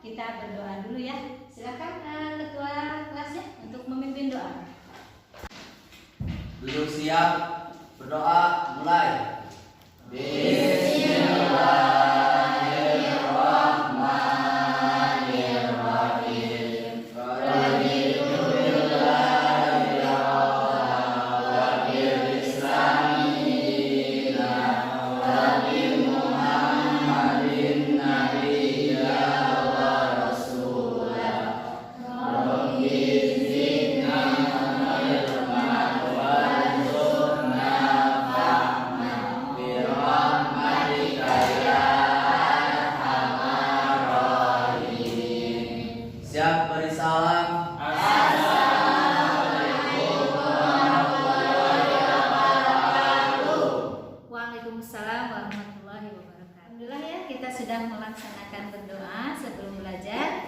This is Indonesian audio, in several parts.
kita berdoa dulu ya. Silakan ketua kelasnya untuk memimpin doa. Duduk siap, berdoa mulai. Bismillahirrahmanirrahim. Siap beri salam. Waalaikumsalam warahmatullahi wabarakatuh. Alhamdulillah ya, kita sudah melaksanakan berdoa sebelum belajar.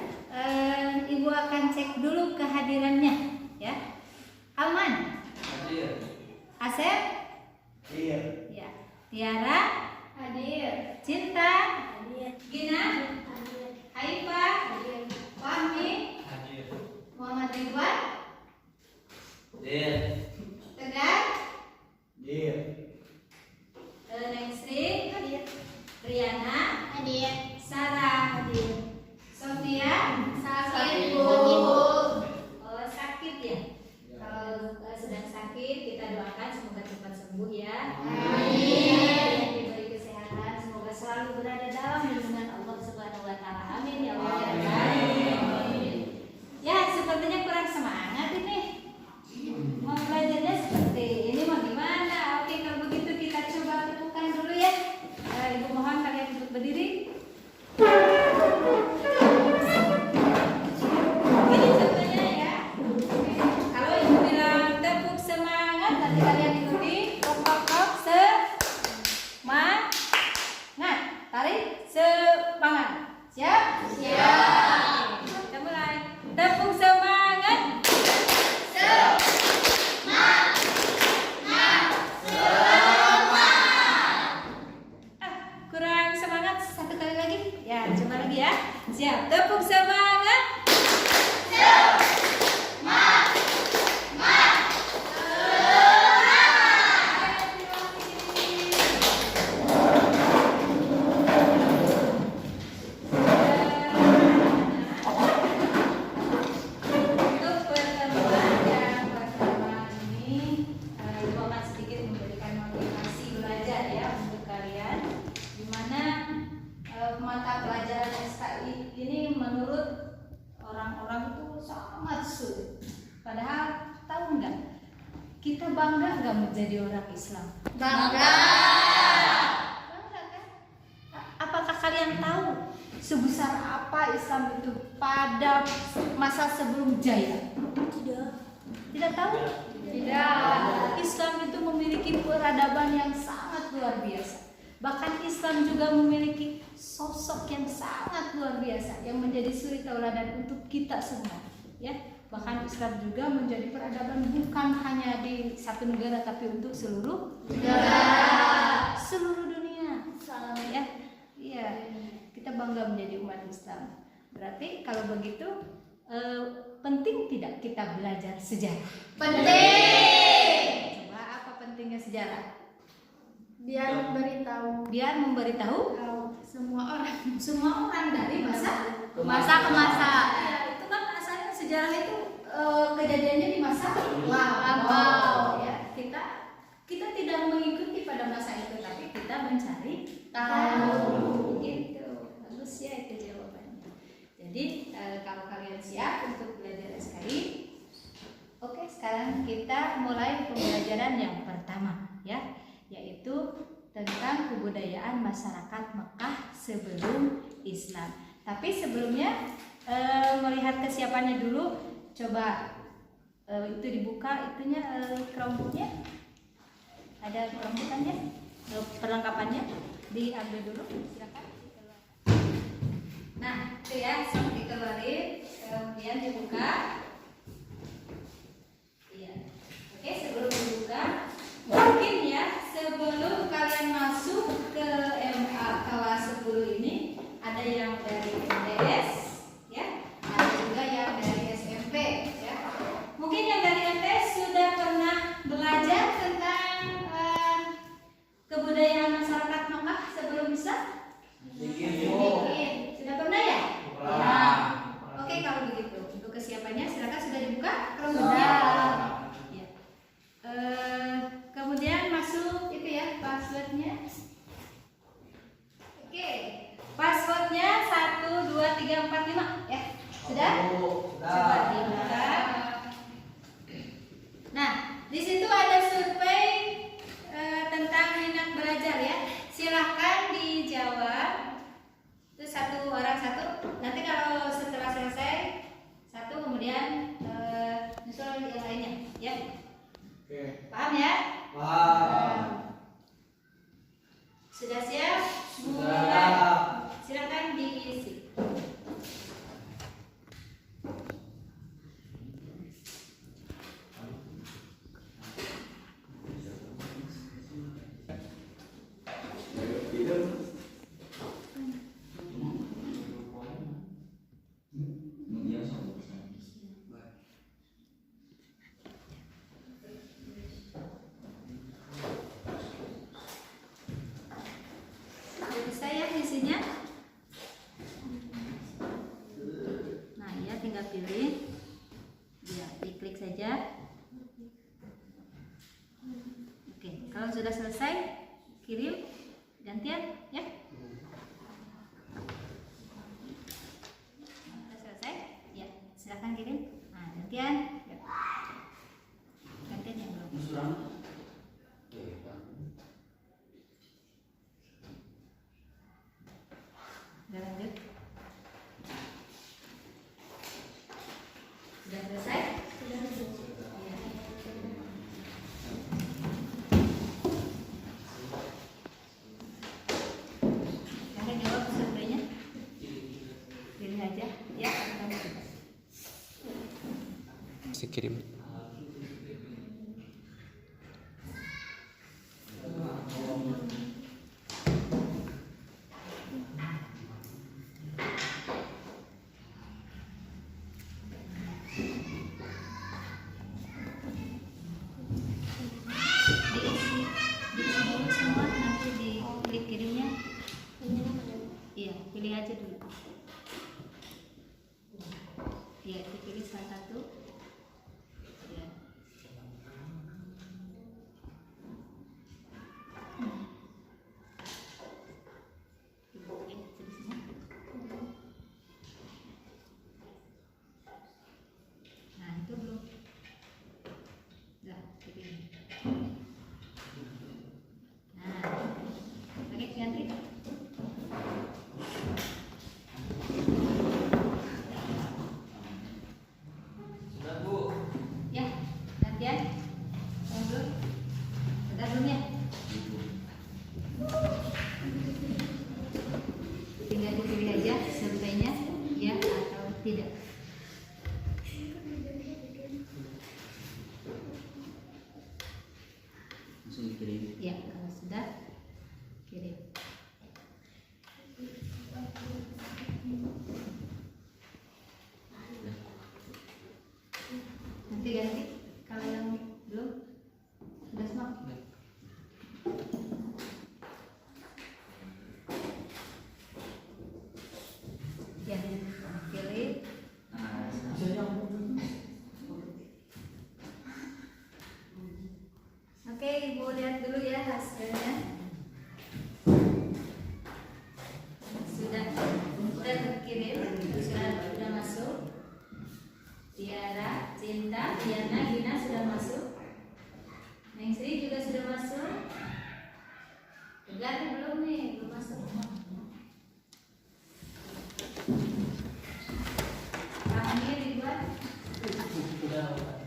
Ibu akan cek dulu kehadirannya ya. Alman, Hadir. Asep, Hadir. ya. Tiara, hadir. Cinta, hadir. Gina, hadir. Haifa, hadir. Fahmi, Hadir. Muhammad Ridwan, Hadir. Tegar, Hadir. Nengsri, hadir. Riana, Hadir. Sarah, hadir. Sofia, sakit Bu. Oh, sakit ya. Kalau sedang sakit kita doakan semoga cepat sembuh ya. Amin. Diberi kesehatan, semoga selalu berada dalam lindungan Allah Subhanahu wa taala. Amin ya Allah ya Rabbal. Ya, sepertinya kurang semangat ini. Mau belajarnya seperti ini mau gimana? Oke, kalau begitu kita coba tepukan dulu ya. Ibu mohon kalian duduk berdiri. Ini contohnya ya. Kalau ibu bilang tepuk semangat, nanti kalian ikuti kok semangat. Tarik semangat. Siap? Siap. Kita mulai. Tepuk semangat. Kurang semangat, satu kali lagi. Ya, coba lagi ya. Siap. Tepuk semangat. Untuk pertemuan yang pertama ini, Ibu akan sedikit memberikan motivasi belajar ya untuk kalian, di mana mata pelajaran SKI ini menurut orang-orang itu sangat sulit. Padahal tahu nggak, kita bangga nggak menjadi orang Islam? Bangga. Bangga kan? Apakah kalian tahu sebesar apa Islam itu pada masa sebelum Jaya? Tidak tahu? Tidak. Islam itu memiliki peradaban yang sangat luar biasa. Bahkan Islam juga memiliki sosok yang sangat luar biasa yang menjadi suri tauladan untuk kita semua. Ya, bahkan Islam juga menjadi peradaban bukan hanya di satu negara tapi untuk seluruh negara, seluruh dunia. Ya, iya. Kita bangga menjadi umat Islam. Berarti kalau begitu penting tidak kita belajar sejarah? Penting. Coba apa pentingnya sejarah? Biar memberitahu Biar memberitahu semua orang dari masa ke masa. Ya, itu kan asalnya sejarah itu kejadiannya di masa lampau. Ya, kita tidak mengikuti pada masa itu, tapi kita mencari Tahu. Gitu. Bagus ya itu jawabannya. Jadi kalau kalian siap untuk belajar SKI, oke, sekarang kita mulai pembelajaran yang pertama ya, yaitu tentang kebudayaan masyarakat Mekah sebelum Islam. Tapi sebelumnya melihat kesiapannya dulu, coba itu dibuka itunya keromboknya, ada kerombokannya, perlengkapannya diambil dulu, silakan. Nah itu ya, sok dikeluarin, kemudian dibuka. Iya. Oke, sebelum dibuka, mungkin ya sebelum kalian masuk ke MA kelas 10 ini, ada yang dari MTS, 45 ya. Sudah? Sudah. Coba dibuka. Nah, di situ ada survei tentang minat belajar ya. Silahkan dijawab. Itu satu orang satu. Nanti kalau setelah selesai satu kemudian nyusul yang lainnya ya. Oke. Paham ya? Paham. Sudah siap? Sudah. Silakan diisi. Sudah bisa ya isinya? Nah, ya tinggal pilih. Ya, diklik saja. Oke, kalau sudah selesai, kirim gantian ya. Sudah selesai? Ya, silakan kirim. Nah, gantian. Ya. Gantian yang belum. Udah lanjut. Sudah selesai? Sudah. Ya. Kakak jawab surveinya. Pilih aja. Ya. Bisa kirim. Diisi dulu semua, nanti diklik kirimnya. Iya, pilih aja dulu. Iya, dipilih salah satu. Ya. Oke, di sini. Nah, itu belum. Udah, dipilih. Nah, oke, ganti. Sudah, Bu. Ya, gantian. Yang belum. Udah belum ya? Tinggal dipilih aja surveinya, ya atau tidak. Langsung dikirim. Ya, kalau sudah kirim. Nanti ganti kalau yang belum sudah semua. Ya, pilih. Oke, Ibu lihat dulu ya hasilnya. Sudah terkirim, sudah masuk. Tiara, Cinta, Diana, Gina sudah masuk. Neng Sri juga sudah masuk. Tegar belum nih, belum masuk. Rahmi Ridwan. Sudah.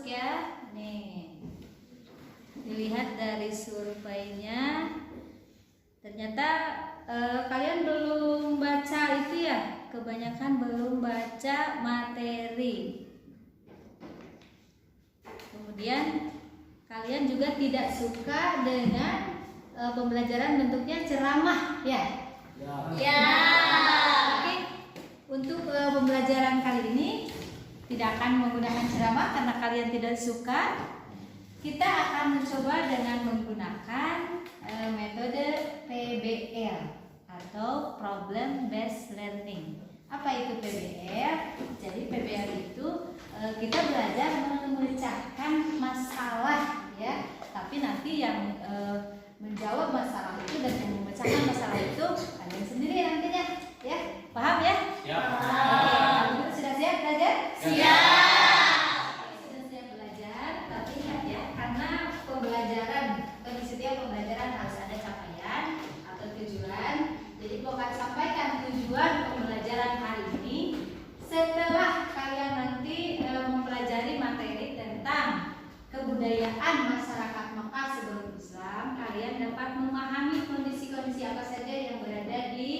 masuk ya. Nih, dilihat dari surveinya, ternyata kalian belum baca itu ya, kebanyakan belum baca materi. Kemudian kalian juga tidak suka dengan pembelajaran bentuknya ceramah ya. Ya. Oke, untuk pembelajaran kali ini tidak akan menggunakan ceramah karena kalian tidak suka. Kita akan mencoba dengan menggunakan metode PBL atau Problem Based Learning. Apa itu PBL? Jadi PBL itu kita belajar memecahkan masalah ya. Tapi nanti yang menjawab masalah itu dan yang memecahkan masalah itu kalian sendiri nantinya ya. Paham ya? Ya. Kalau gitu sudah siap belajar? Sudah siap belajar, tapi ingat ya, karena pembelajaran di setiap pembelajaran harus ada capaian atau tujuan. Jadi aku akan sampaikan tujuan pembelajaran hari ini setelah kalian nanti mempelajari materi tentang kebudayaan masyarakat Mekah sebelum Islam. Kalian dapat memahami kondisi-kondisi apa saja yang berada di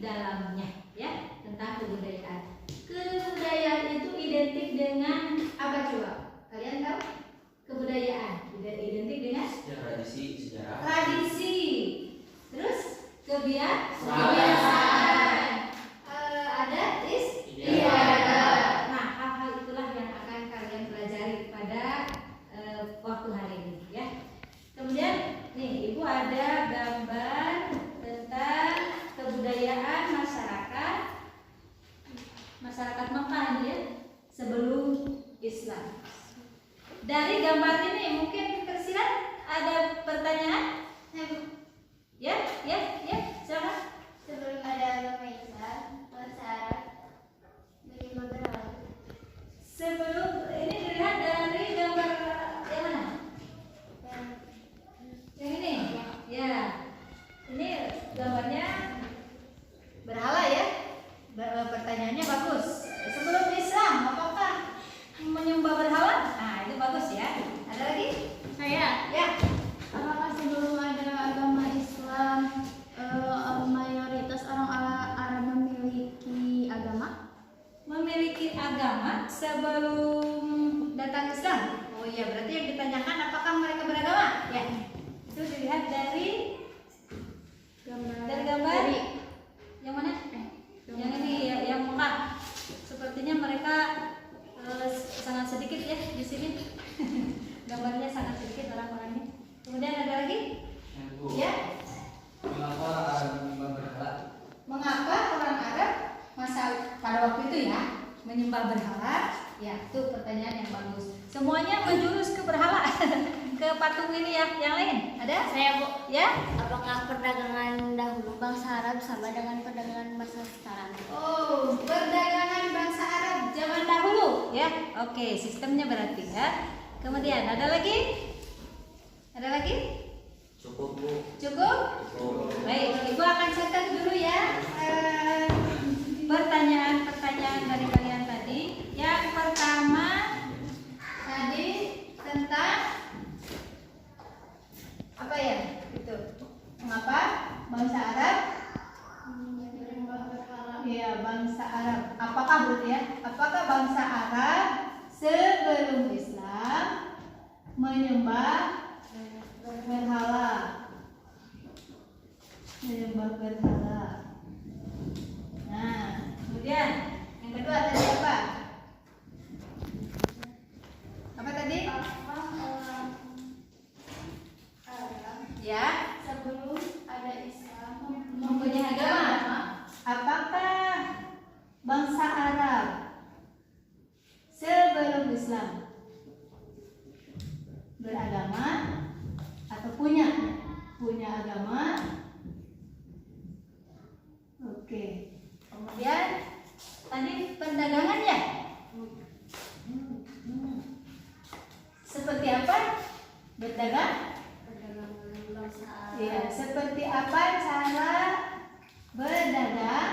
dalamnya ya, tentang kebudayaan. Kebudayaan itu identik dengan apa coba? Kalian tahu? Kebudayaan identik dengan Tradisi, sejarah. tradisi. Terus kebiasaan. Adat istiadat. Nah, hal-hal itulah yang akan kalian pelajari pada waktu hari ini ya. Kemudian nih, Ibu ada gambar tentang kebudayaan masyarakat Mekah ya sebelum Islam. Dari gambar ini mungkin tersirat ada pertanyaan? Ya, silakan. Sebelum ada agama Islam, bangsa Arab menyembah berhala. Sebelum ini dilihat dari gambar yang mana? Yang ini? Ya. Ini gambarnya berhala ya. Pertanyaannya bagus. Sebelum Islam, apakah menyembah berhala? Nah, itu bagus ya. Ada lagi? Saya. Ya. Apakah sebelum ada agama Islam mayoritas orang Arab memiliki agama? Memiliki agama sebelum datang Islam. Oh iya, berarti yang ditanyakan apakah mereka beragama? Ya. Itu dilihat dari gambar. Yang mana? Yang ini ya, yang Mekah. Sepertinya mereka sangat sedikit ya di sini. Gambarnya sangat sedikit orang-orangnya. Kemudian ada lagi? Ya. Mengapa Arab menyembah berhala? Mengapa orang Arab pada waktu itu ya menyembah berhala? Ya, itu pertanyaan yang bagus. Semuanya menjurus ke berhala, ke patung ini ya. Yang lain ada? Saya, Bu. Ya. Apakah perdagangan dahulu bangsa Arab sama dengan perdagangan masa sekarang? Oh, perdagangan bangsa Arab zaman dahulu ya. Oke, sistemnya berarti ya. Kemudian ada lagi? Ada lagi? Cukup, Bu. Cukup? Cukup. Baik, Ibu akan catat dulu ya pertanyaan-pertanyaan dari kalian tadi. Yang pertama tadi tentang apa ya? Itu. Mengapa bangsa Arab? Iya, bangsa Arab. Apakah berarti ya? Apakah bangsa Arab sebelum Islam menyembah berhala? Menyembah berhala. Nah, kemudian yang kedua tadi apa? Apa tadi? Ya, Sebelum ada Islam mempunyai agama. Apakah bangsa Arab sebelum Islam beragama atau punya agama? Oke. Kemudian tadi perdagangan ya? Seperti apa berdagang? bangsa Arab. Ya, seperti apa cara berdagang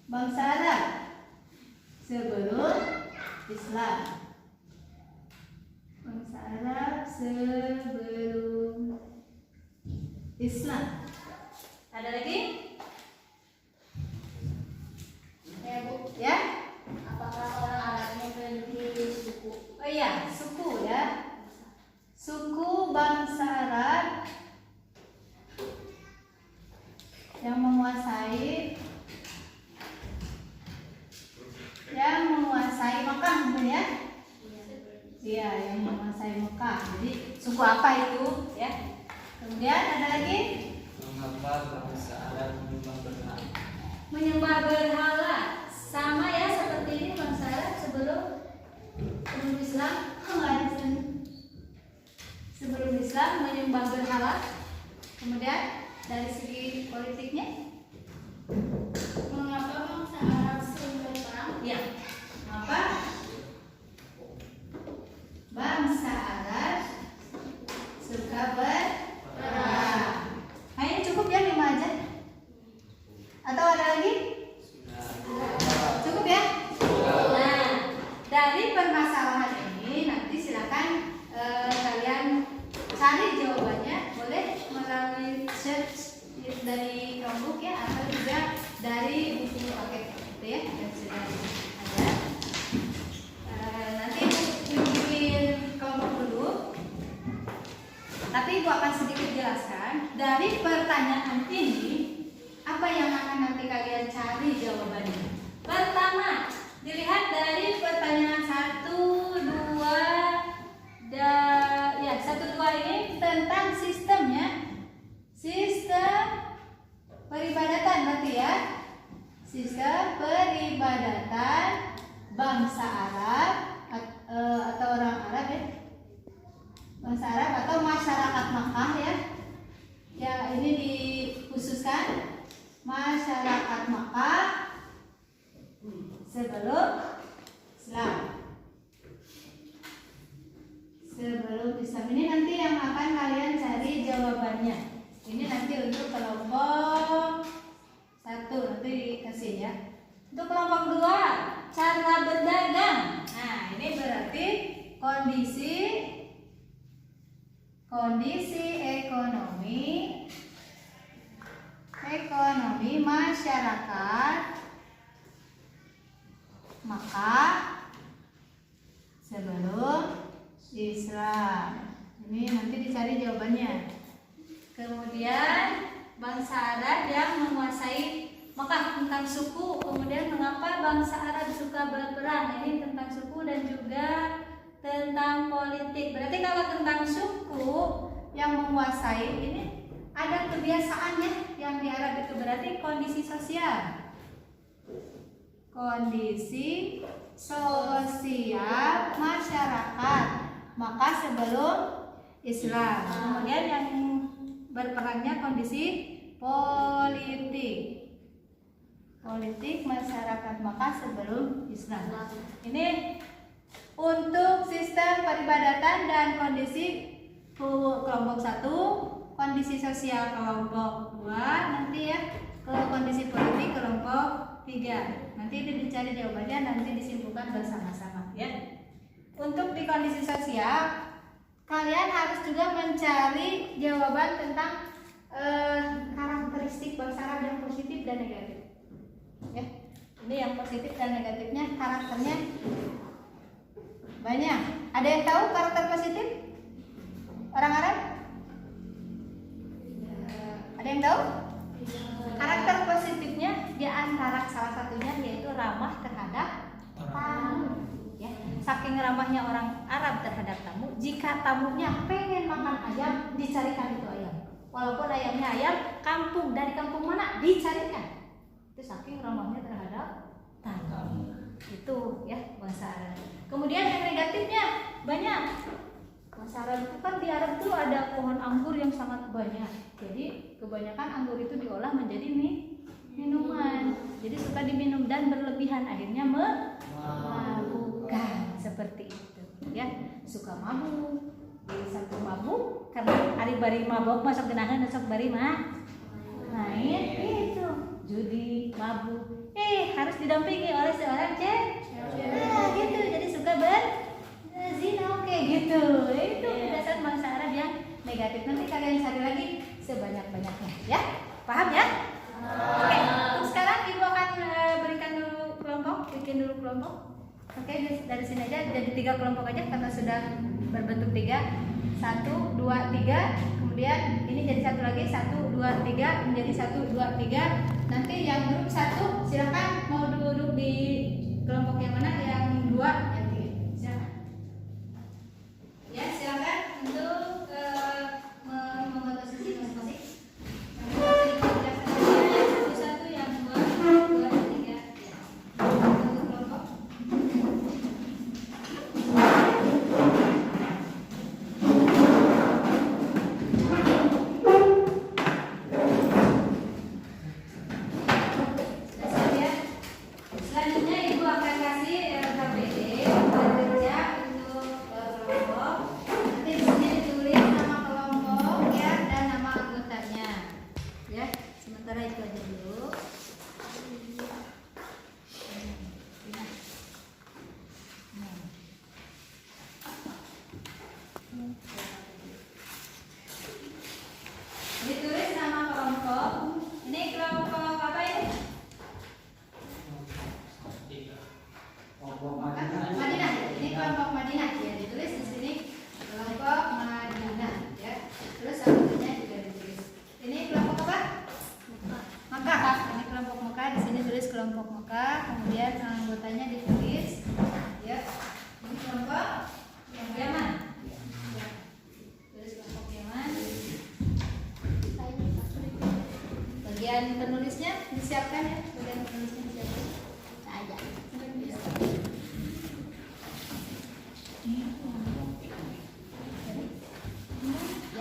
bangsa Arab sebelum Islam. Bangsa Arab sebelum Islam. Ada lagi? Ya Bu, Ya? apakah orang Arabnya memiliki suku? Oh iya, suku ya. Suku bangsa Arab yang menguasai Mekah, betul ya? Iya, yang menguasai Mekah. Jadi suku apa itu ya? Kemudian ada lagi Mengapa bangsa Arab menyembah berhala? menyembah berhala. Sama ya seperti ini bangsa Arab sebelum Islam. Sebelum Islam menyembah berhala. Kemudian dari segi politiknya, Mengapa bangsa Arab sering berperang? ya, apa? Bangsa Arab suka berperang. Nah ini cukup ya 5 aja. Atau ada lagi? Cukup ya? Nah, dari permasalahan ini nanti silakan kalian cari jawabannya, boleh melalui search dari Chromebook ya, atau juga dari buku paket gitu ya, yang sudah ada. Nanti Ibu bikin kelompok dulu, tapi Ibu akan sedikit jelaskan dari pertanyaan ini apa yang akan nanti kalian cari jawabannya. Pertama, dilihat dari pertanyaan 1, 2 ini tentang sistemnya, sistem peribadatan berarti ya, sistem peribadatan bangsa Arab atau orang Arab ya, bangsa Arab atau masyarakat Makkah ya. Ya ini dikhususkan masyarakat Makkah sebelum Islam. Sebelum Islam ini nanti yang akan kalian cari jawabannya. Ini nanti untuk kelompok 1 nanti dikasih ya. Untuk kelompok 2 cara berdagang. Nah ini berarti kondisi ekonomi masyarakat Makkah sebelum Islam. Ini nanti dicari jawabannya. Kemudian bangsa Arab yang menguasai Makkah tentang suku. Kemudian mengapa bangsa Arab suka berperang? Ini tentang suku dan juga tentang politik. Berarti kalau tentang suku yang menguasai ini ada kebiasaannya yang di Arab itu, berarti kondisi sosial. Kondisi sosial masyarakat Makkah sebelum Islam. Kemudian yang berperangnya kondisi politik masyarakat Makkah sebelum Islam. Ini untuk sistem peribadatan dan kondisi kelompok 1, kondisi sosial kelompok 2, nanti ya ke kondisi politik kelompok 3. Nanti itu dicari jawabannya, nanti disimpulkan bersama-sama ya. Untuk di kondisi sosial, kalian harus juga mencari jawaban tentang karakteristik bangsa Arab yang positif dan negatif. Ya, ini yang positif dan negatifnya, karakternya banyak. Ada yang tahu karakter positif orang Arab? Ada yang tahu? Karakter positifnya di antara salah satunya yaitu ramah terhadap tamu. Ya, saking ramahnya orang Arab terhadap tamu, jika tamunya pengen makan ayam, dicarikan itu ayam. Walaupun ayamnya ayam kampung, dari kampung mana dicarikan. Itu saking ramahnya terhadap tamu. Itu ya bangsa Arab. Kemudian yang negatifnya banyak. Bangsa Arab itu kan di Arab tuh ada pohon anggur yang sangat banyak. Jadi kebanyakan anggur itu diolah menjadi minuman. Jadi suka diminum dan berlebihan, akhirnya mabukkan seperti itu. Ya, suka mabuk. Jadi satu mabuk karena hari bari mabuk masuk genahan, masuk bari main itu judi, mabuk. harus didampingi oleh seorang cewek. Nah, gitu. Jadi suka berzina, oke gitu. Itu kebiasaan bangsa Arab yang negatif. Nanti kalian cari lagi sebanyak-banyaknya, ya. Paham ya? Oke. Untuk sekarang ibu akan berikan dulu kelompok, bikin dulu kelompok. Oke, dari sini aja jadi 3 kelompok aja karena sudah berbentuk 3. 1, 2, 3. Kemudian ini jadi satu lagi 1, 2, 3 menjadi 1, 2, 3. Nanti yang grup 1 silakan mau duduk di kelompok yang mana, yang 2, yang 3. Silakan. Ya, silakan untuk membuat posisi masing-masing. Yang satu, yang 2, 3. Ya. Untuk kelompok. Selanjutnya ibu akan kasih KPD kerja untuk kelompok. Nanti di sini ditulis nama kelompok ya dan nama anggotanya. Ya, sementara itu aja dulu. Ditulis nama kelompok. Ini kelompok apa ini? Madinah. Ini kelompok Madinah ya, ditulis di sini kelompok Madinah ya. Terus anggotanya juga ditulis. Ini kelompok apa? Mekah. Ini kelompok Mekah, di sini tulis kelompok Mekah, kemudian anggotanya ditulis ya. Ini kelompok Yaman. Ya. Tulis kelompok Yaman. Bagian penulisnya disiapkan ya, bagian penulisnya disiapkan. Aja.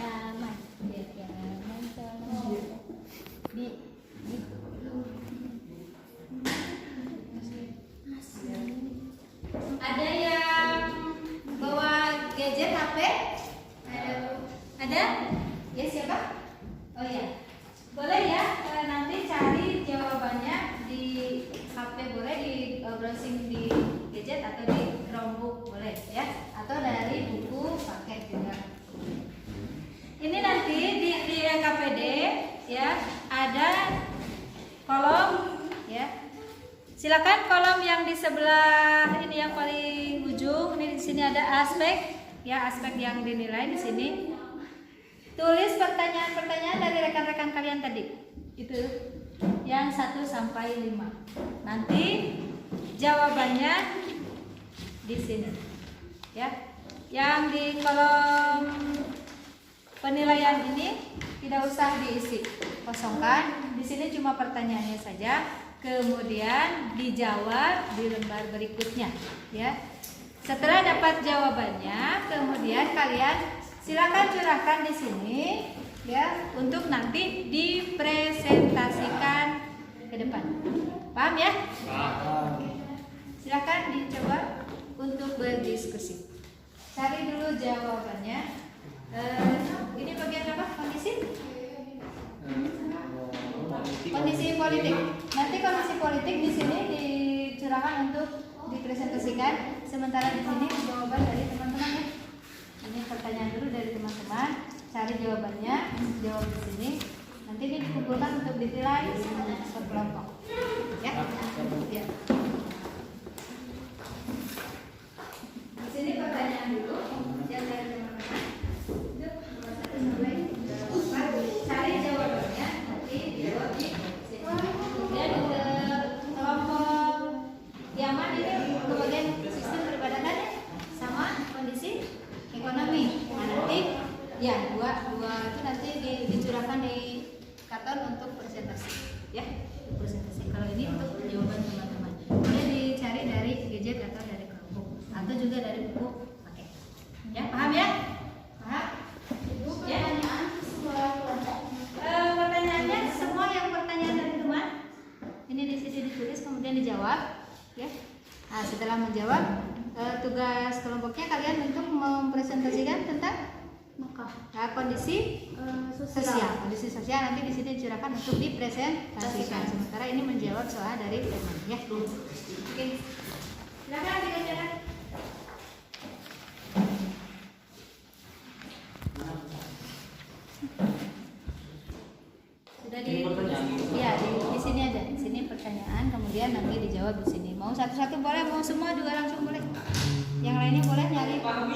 Yaman, Yaman ada yang bawa gadget HP? Ada? Ya, siapa? Oh ya, boleh ya, nanti cari jawabannya di HP, boleh di browsing di gadget atau di Chromebook boleh ya, atau dari buku paket juga. Ini nanti di KPD ya ada kolom ya. Silakan kolom yang di sebelah ini yang paling ujung, ini di sini ada aspek ya, aspek yang dinilai di sini. Tulis pertanyaan-pertanyaan dari rekan-rekan kalian tadi. Itu yang 1 sampai 5. Nanti jawabannya di sini. Ya. Yang di kolom penilaian ini tidak usah diisi, kosongkan. Di sini cuma pertanyaannya saja, kemudian dijawab di lembar berikutnya, ya. Setelah dapat jawabannya, kemudian kalian silakan curahkan di sini, ya, untuk nanti dipresentasikan ke depan. Paham ya? Paham. Silakan dicoba untuk berdiskusi. Cari dulu jawabannya. Ini bagian apa? Kondisi politik. Nanti kondisi politik di sini dicurahkan untuk dipresentasikan. Sementara di sini jawaban dari teman-teman ya. Ini pertanyaan dulu dari teman-teman. Cari jawabannya, jawab di sini. Nanti ini dikumpulkan untuk dinilai per kelompok. Ya. Ya. Di sini pertanyaan dulu yang dari teman-teman. Cari jawabannya, nanti dijawab di sini. Kemudian ke kelompok Yaman ini bagian sistem peribadatan ya, sama kondisi ekonomi. Nah, nanti ya dua itu nanti dicurahkan di karton untuk presentasi, ya, presentasi. Kalau ini untuk jawaban teman-teman. Kemudian dicari dari gadget atau dari kelompok atau juga dari buku paket. Ya, paham ya? Paham? Ya. Pertanyaannya semua yang pertanyaan dari teman ini di sini ditulis kemudian dijawab, ya. Nah, setelah menjawab tugas kelompoknya kalian untuk mempresentasikan tentang Mekah. kondisi sosial. Kondisi sosial nanti di sini dicurahkan untuk dipresentasikan. Sementara ini menjawab soal dari teman ya. Oke. Silakan dikerjakan. Sudah di ya di sini ada. Di sini pertanyaan kemudian nanti dijawab di sini. Mau satu-satu boleh, mau semua juga langsung boleh. Yang lainnya boleh nyari jawaban.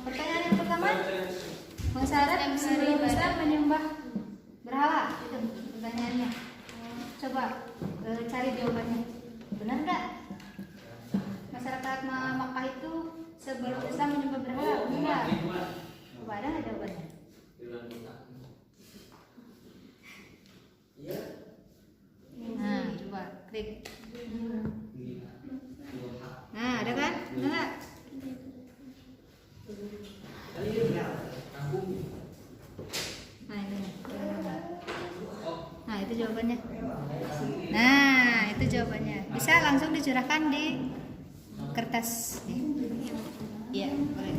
Pertanyaan yang pertama, masyarakat sebelum Islam menyembah berhala. Itu pertanyaannya. Coba cari jawabannya. Benar nggak? Masyarakat Makkah itu sebelum Islam menyembah berhala, benar? Coba ada nggak jawabannya? Nah, coba klik. Nah, ada kan? Ada nggak? Nah ini. Nah itu jawabannya. Nah itu jawabannya. Bisa langsung dicurahkan di kertas. Iya boleh.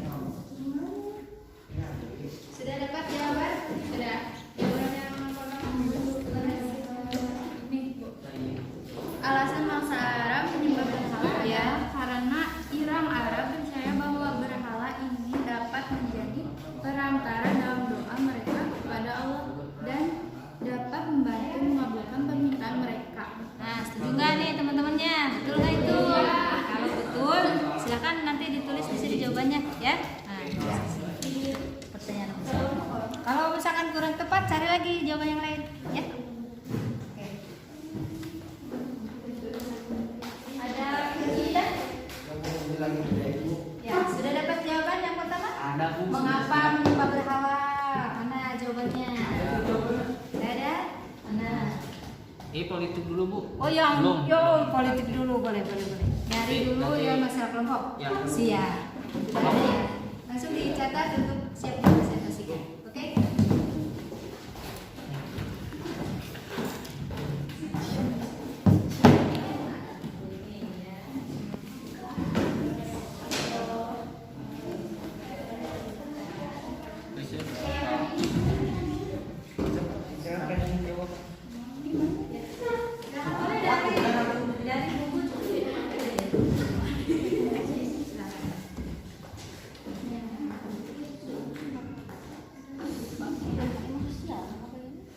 Sudah dapat jawaban? Sudah. Jawaban yang Alasan bangsa Arab menyembah berhala ya karena Iram Arab percaya bahwa berhala ini dapat menjadi perantara dalam doa mereka kepada Allah dan dapat membantu mengabulkan permintaan mereka. Nah setuju nggak nih teman-temannya? Betul nggak itu? Kalau betul silakan nanti ditulis di sini jawabannya ya. Nah pertanyaan nomor 1. Kalau misalkan kurang tepat cari lagi jawaban yang lain ya. Ya, sudah dapat jawaban yang pertama? Mengapa menyembah berhala? Mana jawabannya? Tidak ada? Mana? Politik dulu Bu. Oh yang Belum. politik dulu boleh. Nyari dulu ya masalah kelompok. Ya. Siap. Sudah ada ya. Langsung dicatat untuk siap dipresentasikan. Oke?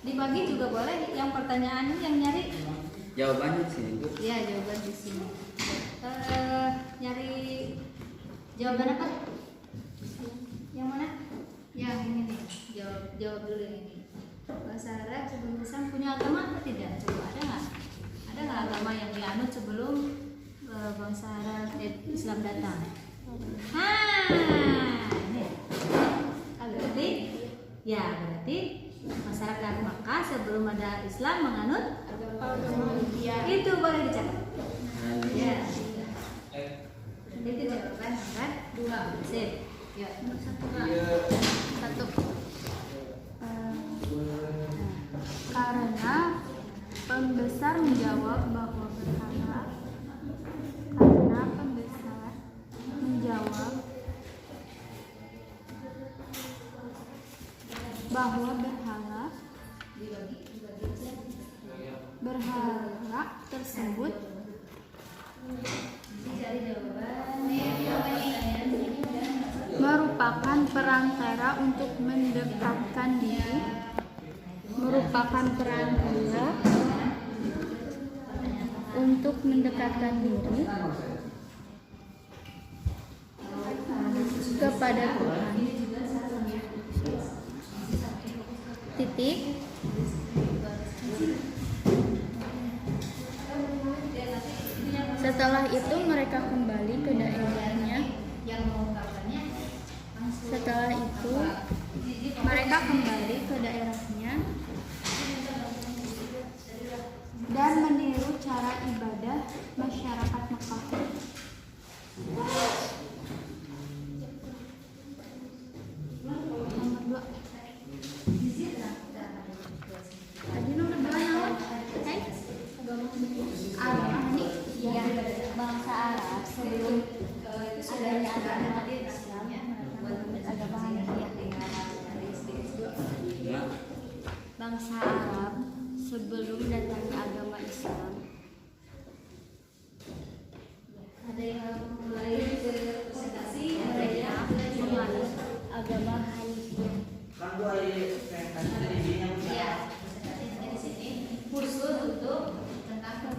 Dibagi juga boleh. Yang pertanyaan ini yang nyari Jawabannya sih Bu. ya jawaban di sini. Nyari jawaban apa? Yang mana? Yang ini nih. Jawab dulu yang ini. Bahasa Arab sebelum Islam punya agama atau tidak? Coba ada nggak? Ada nggak agama yang dianut sebelum bangsa Arab Islam datang? Ini. Berarti masyarakat Makkah sebelum ada Islam menganut itu boleh dicatat. Ya. Itu jawaban nomor 2. Sip. Ya. Satu. Karena pembesar menjawab bahwa berhala berhala tersebut merupakan perantara untuk mendekatkan diri kepada Tuhan. Titik. Setelah itu mereka kembali ke daerahnya. Dan meniru cara ibadah masyarakat Mekah. Nomor 2. Tadi nomor 2 naon? Agama nih yang bangsa Arab sebelum adanya agama Islam agama Hanafi. bangsa Arab sebelum datangnya agama Islam. Ada yang mulai presentasi Mereka menganut agama Hanifiyah. ya presentasinya di sini kursus untuk tentang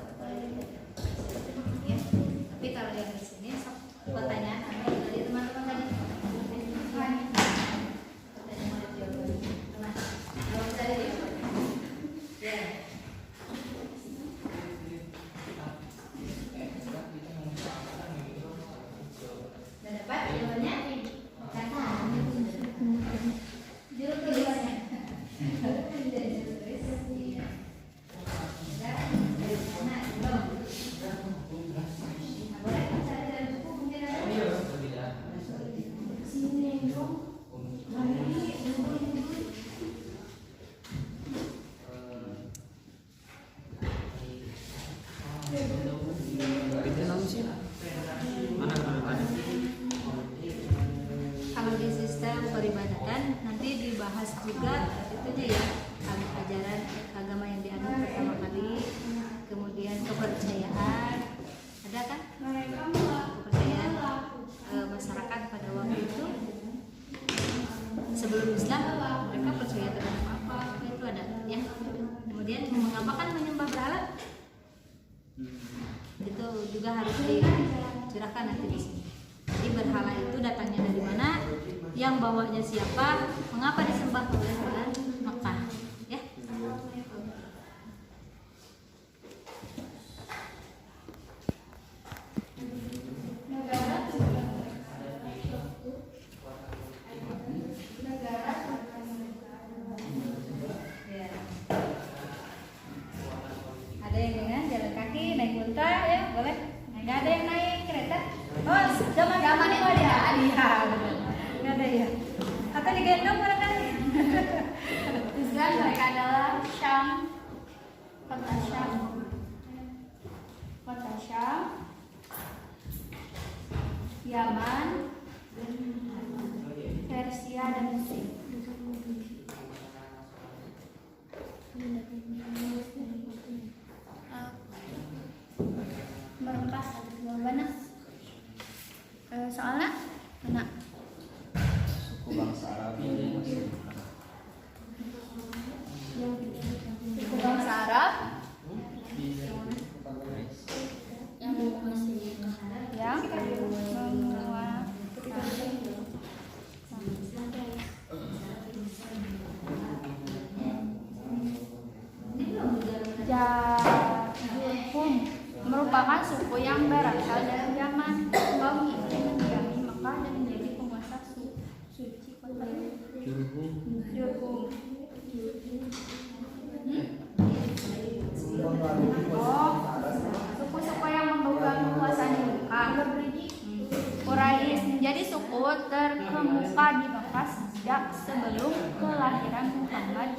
ya. Tapi kalau yang di sini sok pertanyaan dari teman-teman tadi. Pertanyaan mau dijawab. Nah, kalau bisa dijawab. Ya. Dan dapat jawabannya kata juru tulisnya. Juru tulis. Iya. Enggak, dari mana? Belum. Nah, boleh cari dalam buku mungkin ada. Sini dong. Itu nama sih? Mana mana? Kalau di sistem peribadatan nanti dibahas juga itunya ya, ajaran agama yang dianut pertama kali, kemudian kepercayaan, ada kan? Kepercayaan masyarakat pada waktu itu sebelum Islam mereka percaya terhadap apa itu ada ya. Kemudian mengapa kan menyembah berhala? Itu juga harus dicurahkan nanti di sini. Jadi berhala itu datangnya dari mana, yang bawanya siapa, mengapa disembah oleh orang Mekah, ya. Ya. Ada yang dengan jalan kaki, naik unta, ya boleh. Nggak ada yang naik kereta. Oh, zaman itu ada. Iya, nggak ada ya. Atau digendong barangkali. Islam mereka adalah Syam, kota Syam, Yaman, Persia dan Mesir. Merengkas jawabannya. Soalnya enak. Suku bangsa Arab Suku bangsa Arab yang Jahum merupakan suku yang berasal dari Yaman. Kaum ini mendiami Mekah dan menjadi penguasa suci kota Jurhum. Oh, suku-suku yang memegang kekuasaan di Mekah. Quraisy menjadi suku terkemuka di Mekah sejak sebelum kelahiran Muhammad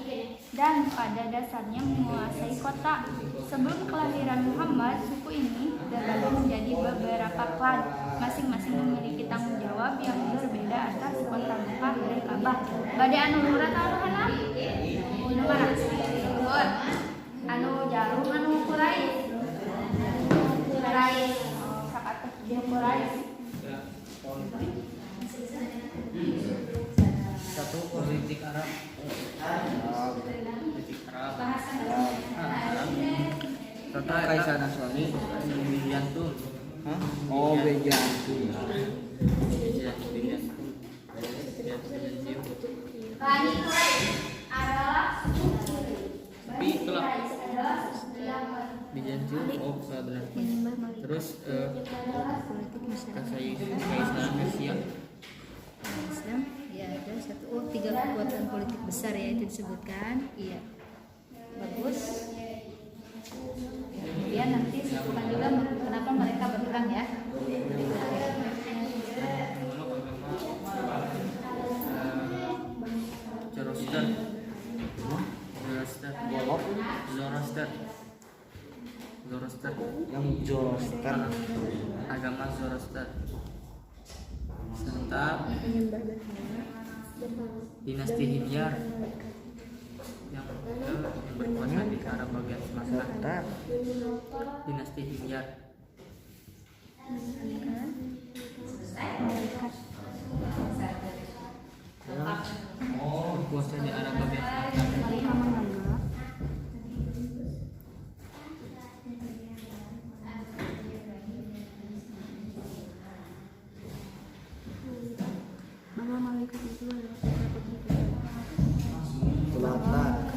dan pada dasarnya menguasai kota. Sebelum kelahiran Muhammad, suku ini terbagi menjadi beberapa klan, masing-masing memiliki tanggung jawab yang berbeda atas kota Mekah dan Ka'bah. Badai anu lurah tahu hana? Anu mana? Luhur. Anu jarum anu Quraisy. Quraisy. Sakata Quraisy. satu politik Arab. Politik Arab. Satu Kaisar Nasrani Bijantum. Hah? Oh, Bejantum. Bani Quraisy adalah suku kiri. Bani Tapi kalau- Quraisy adalah suku yang Bijantum, oh benar. Terus Kaisar Persia. Islam ya ada satu, oh 3 kekuatan politik besar ya itu disebutkan, iya bagus. Kemudian nanti sebutkan juga kenapa mereka berperang ya. Zoroaster. Yang Zoroaster. Agama Zoroaster. Sementara dinasti Himyar yang Arab bagian selatan. Serta Dinasti Himyar. Berkuasa di Arab bagian selatan. Mereka menganggap bahwa malaikat itu adalah putra-putri Tuhan. selatan.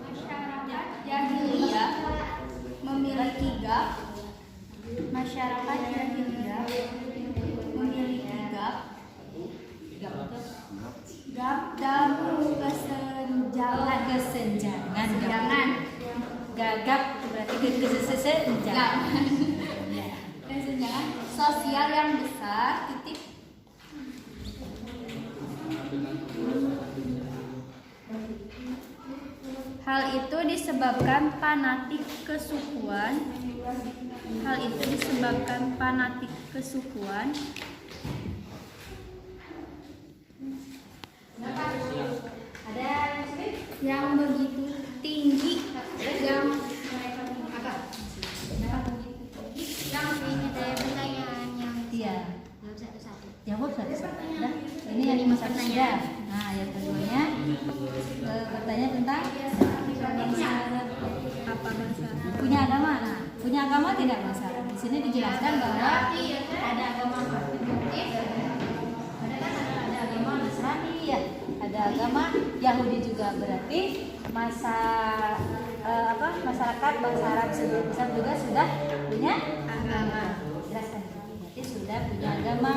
Masyarakat jahiliyah memiliki gap. Masyarakat jahiliyah memiliki gap. Gap dan kesenjangan. Kesenjangan. Gagap itu berarti kesenjangan. Kesenjangan sosial yang besar. Titik. Hal itu disebabkan fanatik kesukuan. Yang begitu tinggi, yang Ini saya pertanyaan yang Iya. jawab satu-satu. Jawab satu-satu. Dah. Ini yang 5 pertanyaan. Nah, yang keduanya bertanya tentang bangsa apa bahasa? punya agama. Nah, punya agama tidak bangsa. Di sini dijelaskan bahwa ada agama primitif, ada agama Nasrani ya, ada agama Yahudi juga, berarti masyarakat bangsa Arab sebelum juga sudah punya agama. Jelaskan. Berarti sudah punya agama.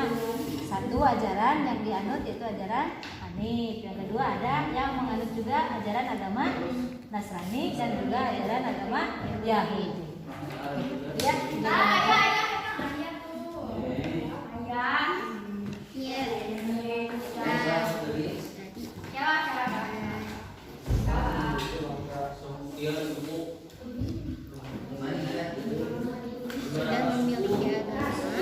Satu ajaran yang dianut yaitu ajaran Hanif. Yang kedua ada yang menganut juga ajaran agama Nasrani dan juga ajaran agama Yahudi. Ya. Sudah memiliki agama.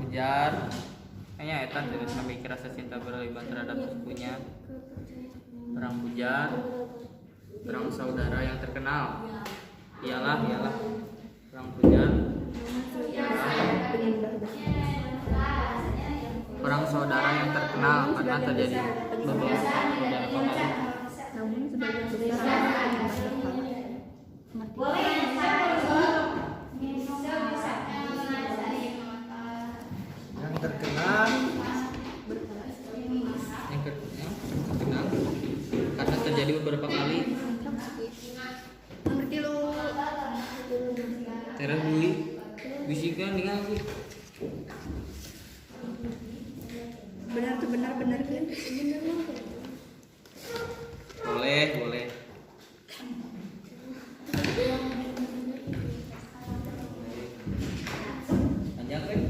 pujar. Kayaknya etan terus memiliki rasa cinta berlebihan terhadap sepupunya. Perang pujar. Perang saudara yang terkenal. Iyalah. Perang pujar. Perang saudara yang terkenal karena terjadi beberapa kali. Namun sebagian besar Yang terkenal Yang terkenal karena terjadi beberapa kali. ngerti lu. Teras dulu. Bisikan dengan sih. Benar tuh benar kan? Boleh. Panjang kan?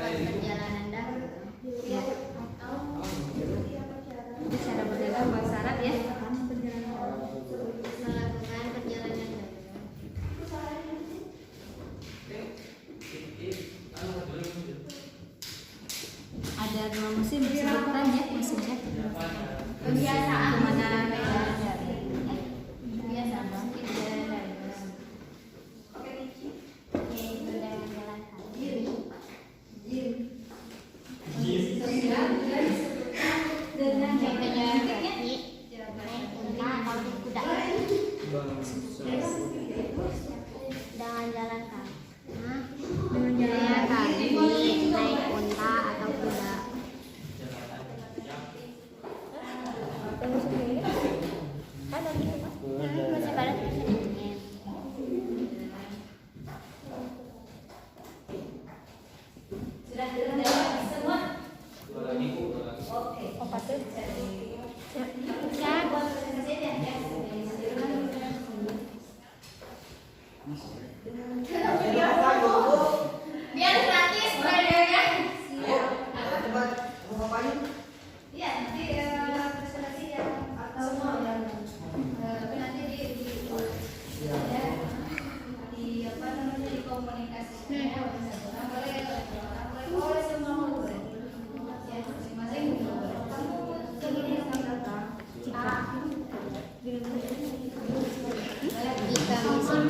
Perjalanan dahulu. Cara berjalan bersyarat ya. Melakukan perjalanan dahulu. Ada 2 musim, sebutkan ya musimnya. Kebiasaan. Kemana? Kebiasaan perjalanan dahulu. Yaitu dengan jalan kaki. Dengan jalan kaki, naik unta atau kuda. Dengan jalan kaki. Dengan jalan kaki, naik unta atau kuda. Masih pada tulisannya. Biar gratis ridernya. Iya, nanti presentasi ya atau nanti di apa namanya di komunikasinya boleh semua boleh ya masing-masing jika musim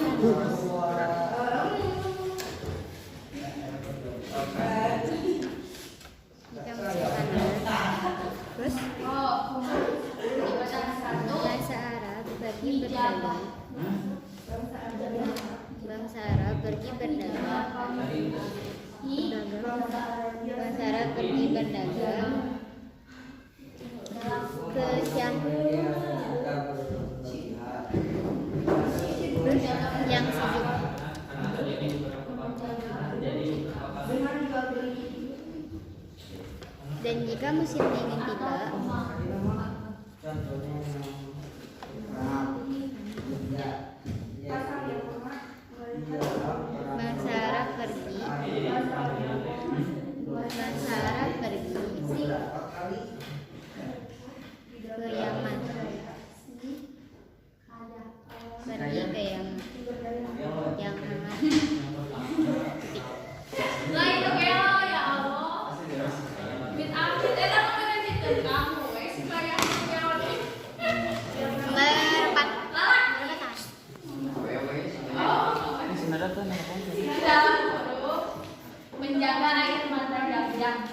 Terus Bangsa Arab pergi berdagang. Bangsa Arab pergi berdagang. Bangsa Arab pergi berdagang ke Syam yang sejuk. Dan jika musim dingin tiba, bangsa Arab pergi ke Yaman. Pergi ke Yaman yang hangat. menjaga air mata gajah.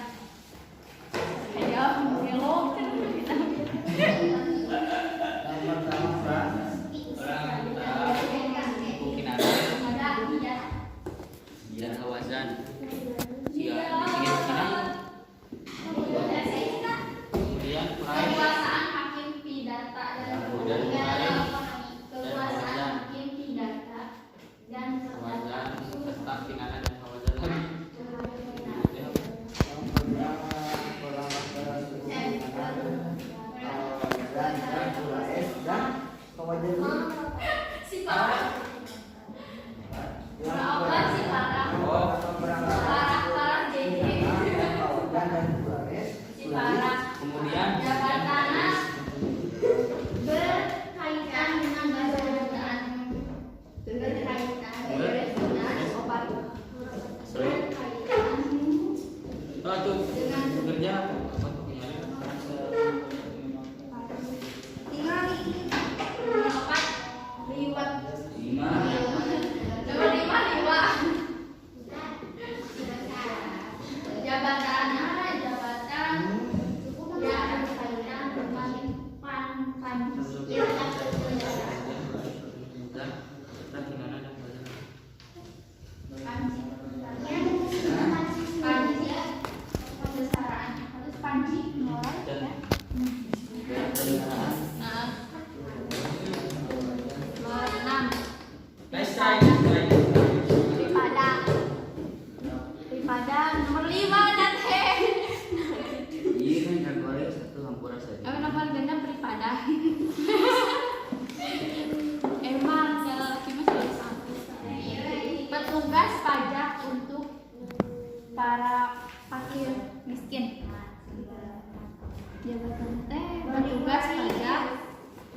Ayo, hello. Dan Hawazan. Kemudian Kekuasaan hakim pidata dan Hawazan. hakim pidata dan Hawazan, serta Kinana dan Hawazan lagi. Emang laki mah selalu satu. Petugas pajak untuk para fakir miskin. Jabatan teh petugas pajak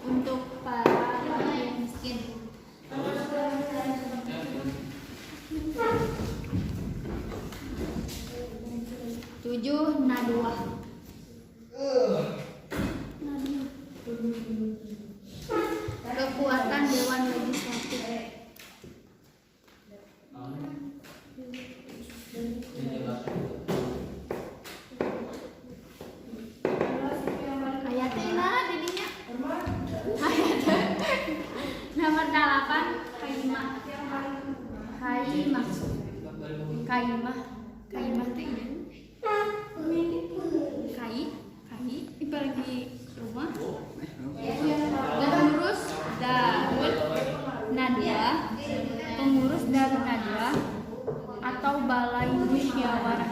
untuk para fakir miskin. 7 Nadwa. Kekuatan Dewan Legislatif. Ayatnya nah jadinya. Ayatnya. Nomor 8 Kaimah. Kaimah. Kaimah. Kaimah teh ini. Kai pergi rumah. Pengurus Darul Nadwa, pengurus Darul Nadwa atau balai musyawarah.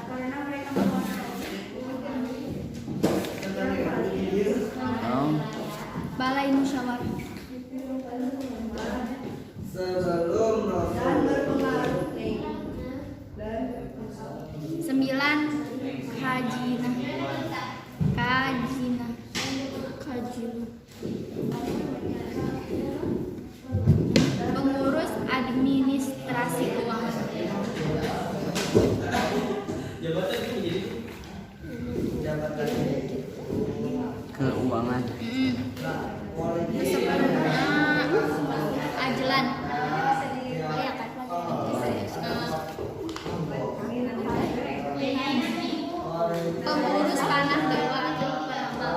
Balai musyawarah. Sebelum Rasul 9 Kajina. Kajina. Pengurus administrasi keuangan. Keuangan. Ajlan. Pengurus panah dewa atau peramal.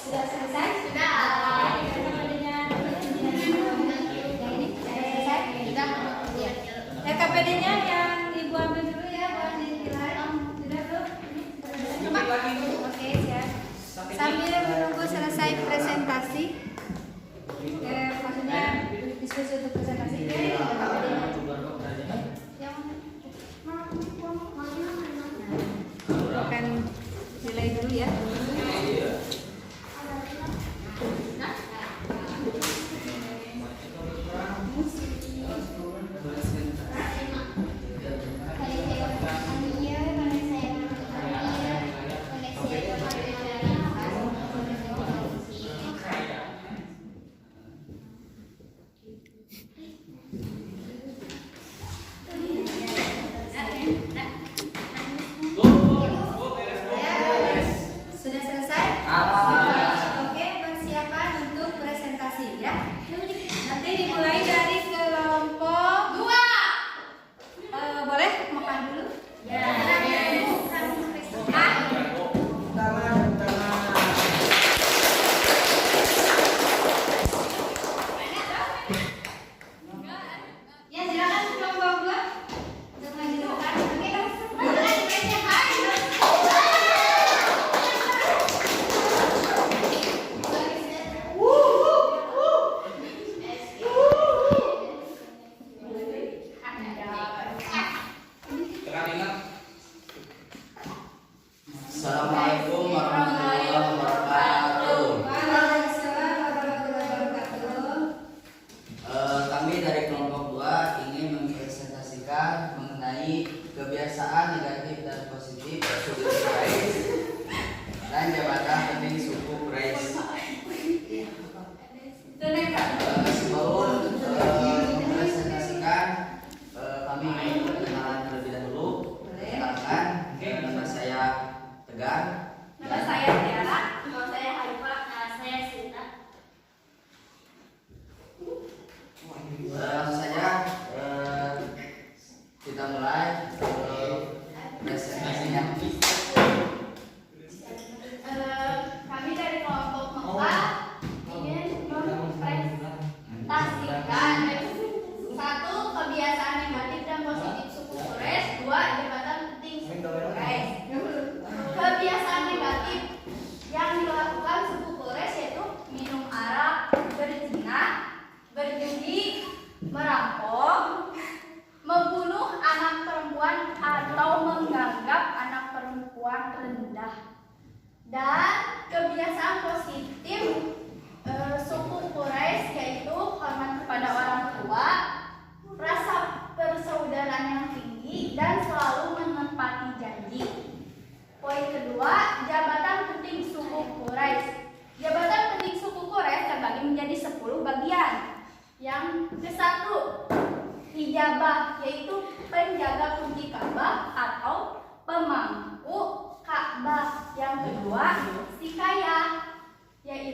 Sudah selesai? Sudah. KPD-nya yang Ibu ambil dulu ya, buat dinilai. Sudah, Bu? Oke, siap. Sambil menunggu selesai presentasi, maksudnya diskusi untuk presentasi, KPD-nya. Akan nilai dulu ya.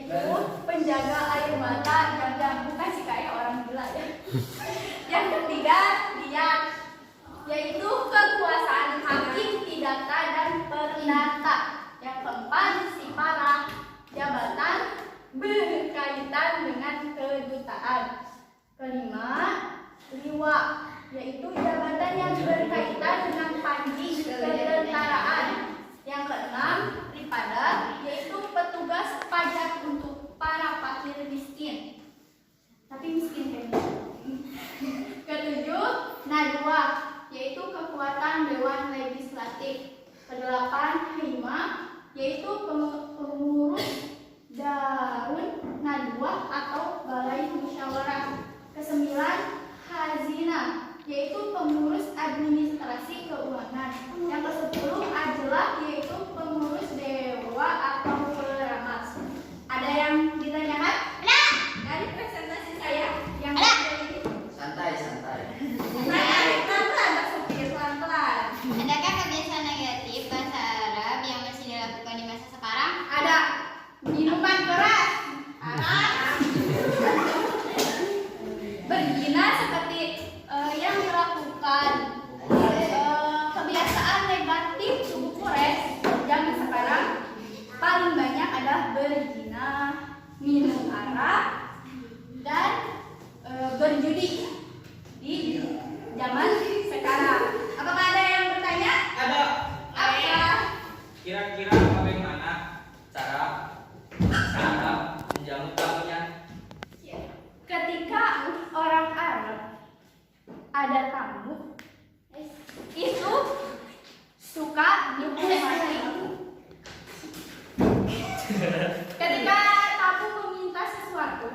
yaitu penjaga air mata dan bukan sih kayak orang gila ya. Yang ketiga, lihat, yaitu kekuasaan hakim, pidata, dan perdata. Yang keempat, sipara, jabatan berkaitan dengan kedutaan. Kelima, liwa, yaitu jabatan yang berkaitan dengan panji ketentaraan. Yang keenam, ripada, yaitu petugas pajak untuk para fakir miskin. Tapi miskin kayaknya. Ketujuh, nadwa, yaitu kekuatan dewan legislatif. Kedelapan, hima, yaitu pengurus daun nadwa atau balai musyawarah. Kesembilan, hazina, yaitu pengurus administrasi keuangan. Yang kesepuluh, ajlah, yaitu pengurus dewa atau peramal. Ada yang ditanyakan? Ada. Dari presentasi saya yang ini. Santai. Pelan-pelan, Pak Supir, pelan-pelan. Adakah kebiasaan negatif bahasa Arab yang masih dilakukan di masa sekarang? Ada minuman keras, berzina seperti yang dilakukan, kebiasaan negatif suku Quraisy zaman sekarang paling banyak adalah berzina, minum arak, dan berjudi di zaman sekarang. Apakah ada yang bertanya? Ada. Apa? Kira-kira bagaimana cara menjamu tamunya? Ketika orang Arab ada tamu, itu suka dihormati. Ketika tamu meminta sesuatu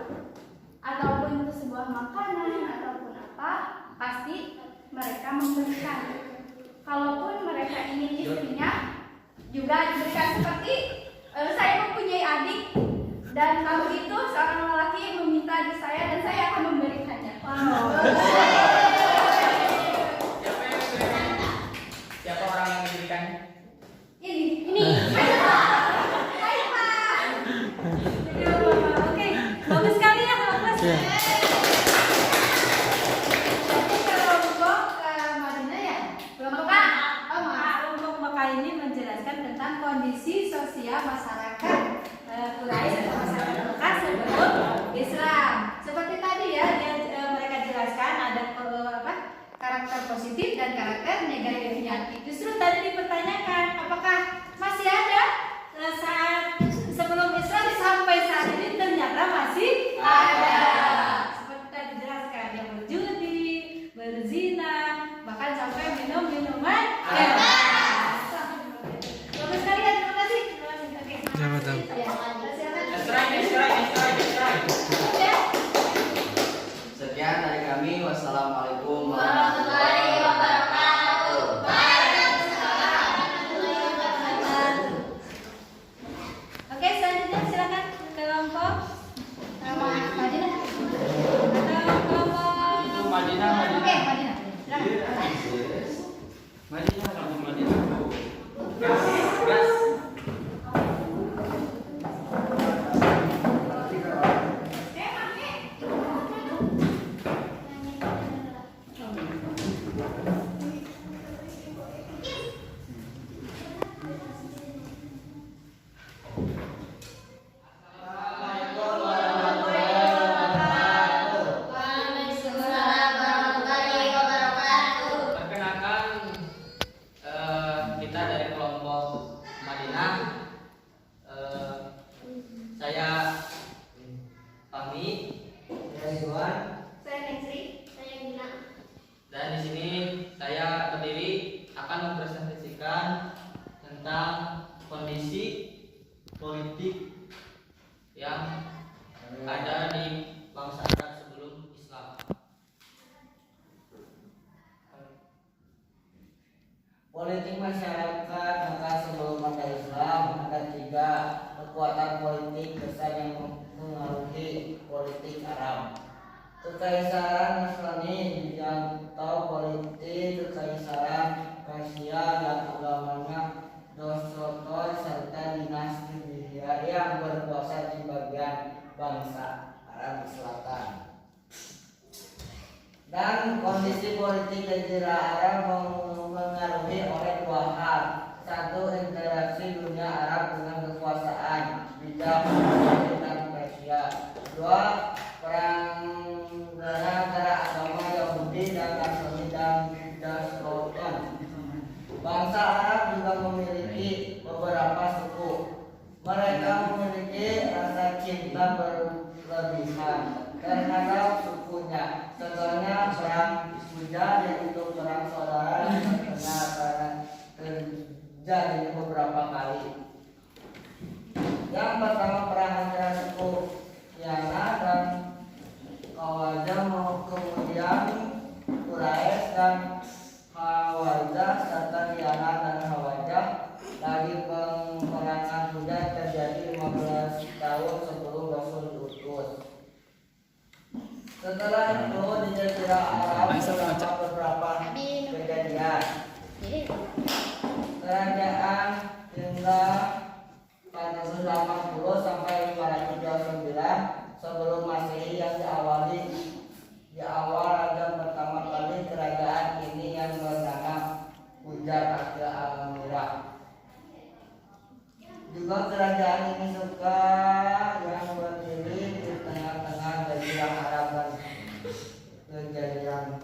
ataupun sebuah makanan ataupun apa, pasti mereka memberikan. Kalaupun mereka ingin istrinya juga diberikan. Seperti saya mempunyai adik dan tamu itu seorang lelaki meminta di saya dan saya akan memberikannya. Siapa orang yang diberikan? Ini. Ayo Pak. Oke, bagus sekali ya bagus. Kelompok Madinah ya. Kelompok Mekah ini menjelaskan tentang kondisi sosial masyarakat Quraisy atau masyarakat Mekah sebelum Islam. Seperti tadi ya, mereka jelaskan ada karakter positif dan karakter negatifnya. Justru tadi dipertanyakan, apakah masih ada saat sebelum Islam sampai saat ini? Ternyata masih ada. Seperti tadi dijelaskan, yang berjudi, berzina, bahkan sampai minum minuman keras. Bagus sekali ya, terima kasih. Oke. Sama-sama. Ya, silakan. Ya. Sekian dari kami. Wassalamualaikum Warahmatullahi wabarakatuh. Oke, selanjutnya silakan kelompok Madinah. Atau kelompok Itu Madinah. Oke, Madinah. Silakan. Madinah. Gas. Perkenalkan, kita dari kelompok Madinah. Saya Fahmi Ridwan. Saya Nesri, saya Gina. dan di sini saya berdiri akan mempresentasikan tentang kondisi politik yang ada di bangsa Arab sebelum Islam. Politik masyarakat Mekah sebelum ada Islam ada 3 kekuatan politik besar yang mengaruhi politik Arab. Kekaisaran Nasrani atau politik kekaisaran Persia yang agamanya Nosrotor serta dinasti Bukhara yang berkuasa di bagian bangsa Arab Selatan. Dan kondisi politik Jazirah Arab mengaruhi oleh dua hal. Satu, interaksi dunia Arab dengan kekuasaan bidang dan Persia. Dua, perang antara agama Yahudi dan Nasrani dan Dasroton. Bangsa Arab juga memiliki beberapa suku. Mereka memiliki rasa cinta berlebihan terhadap sukunya. Contohnya perang Huja, yaitu perang saudara yang terjadi beberapa kali. Yang pertama perang antara suku Yana dan Khawazah, kemudian Quraisy dan Khawazah serta Yana dan Khawazah. Lagi peperangan Huja terjadi 15 tahun sebelum Rasul diutus. Setelah itu di Jazirah Arab terdapat beberapa kejadian. Kerajaan hingga 480 sampai 529 sebelum Masehi yang di awal raja pertama kali kerajaan ini yang bernama Hujar Al-Amirah. Juga kerajaan ini suka yang berdiri di tengah-tengah Jazirah Arab dan kejadian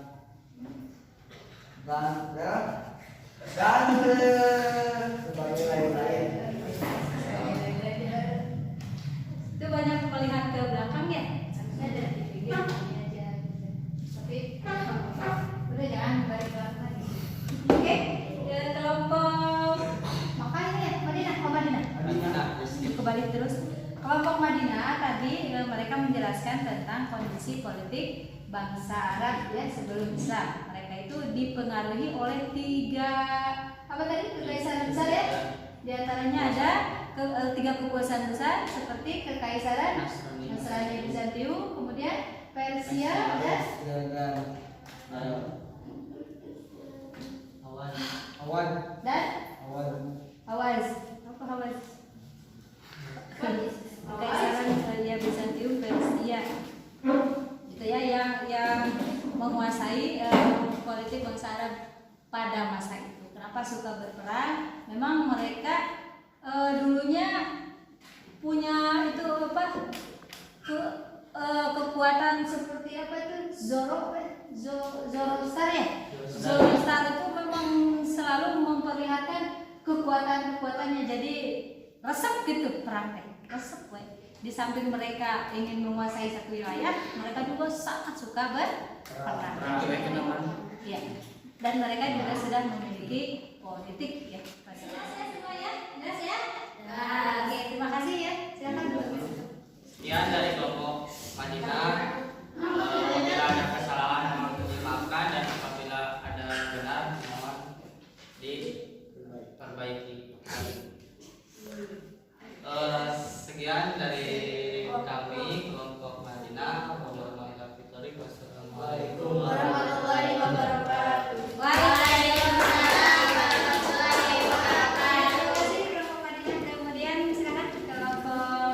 dan sebagai lain-lain. Itu banyak melihat ke belakang ya. Harusnya dari pinggir ini aja. Tapi udah jangan balik lagi. Oke, kelompok makanya ya Madinah, Madinah. Kembali terus. Kelompok Madinah tadi mereka menjelaskan tentang kondisi politik bangsa Arab ya sebelum Islam. Mereka itu dipengaruhi oleh 3 kekaisaran besar ya. Di antaranya ada 3 kekuasaan besar seperti kekaisaran Nasrani Bizantium, kemudian Persia dan Hawaz. Apa Hawaz? Kekaisaran Bizantium, Persia. Gitu ya yang menguasai politik bangsa Arab pada masa itu. Kenapa suka berperang? Memang mereka dulunya punya itu apa? Kekuatan seperti apa itu? Zoroaster ya. Zoroaster itu memang selalu memperlihatkan kekuatan-kekuatannya. Jadi resep gitu perang teh. Resep we. Di samping mereka ingin menguasai satu wilayah, mereka juga sangat suka berperang. Ya. Dan mereka juga sudah memiliki politik ya. Jelas ya semua ya? Jelas ya? Nah, oke, terima kasih ya. Silakan dulu. Sekian dari kelompok Madinah. Apabila ada kesalahan mohon dimaafkan dan apabila ada benar mohon diperbaiki. Sekian dari kami kelompok Madinah. Wassalamualaikum warahmatullahi wabarakatuh. Waalaikumsalam warahmatullahi wabarakatuh. Terima kasih kelompok Madinah. Kemudian silakan kelompok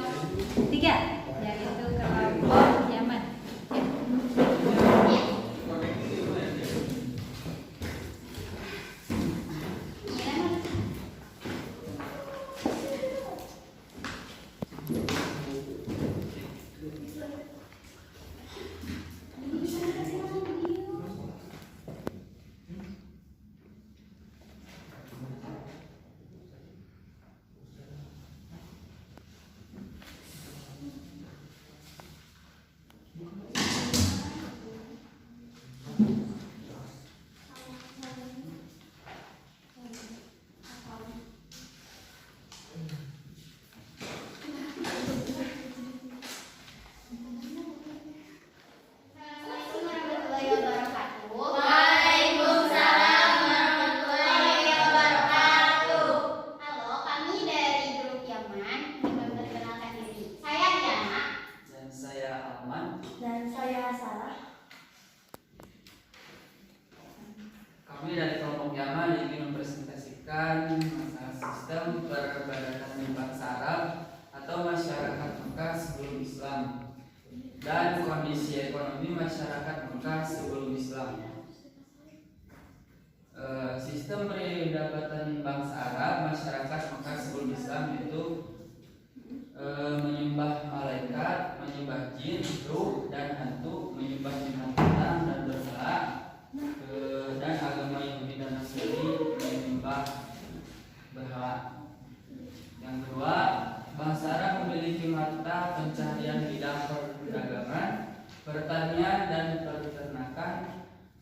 3 yaitu kelompok Yaman. Kami dari kelompok Yaman ingin mempresentasikan masalah sistem perbadanan bangsa Arab atau masyarakat Mekah sebelum Islam. dan kondisi ekonomi masyarakat Mekah sebelum Islam. Sistem peribadatan bangsa Arab masyarakat Mekah sebelum Islam itu menyembah malaikat, menyembah jin, ruh dan hantu, menyembah bintang-bintang dan berhala, dan agama Yahudi dan Nasrani menyembah berhala. Yang kedua, bangsa Arab memiliki mata pencaharian bidang perdagangan, pertanian dan peternakan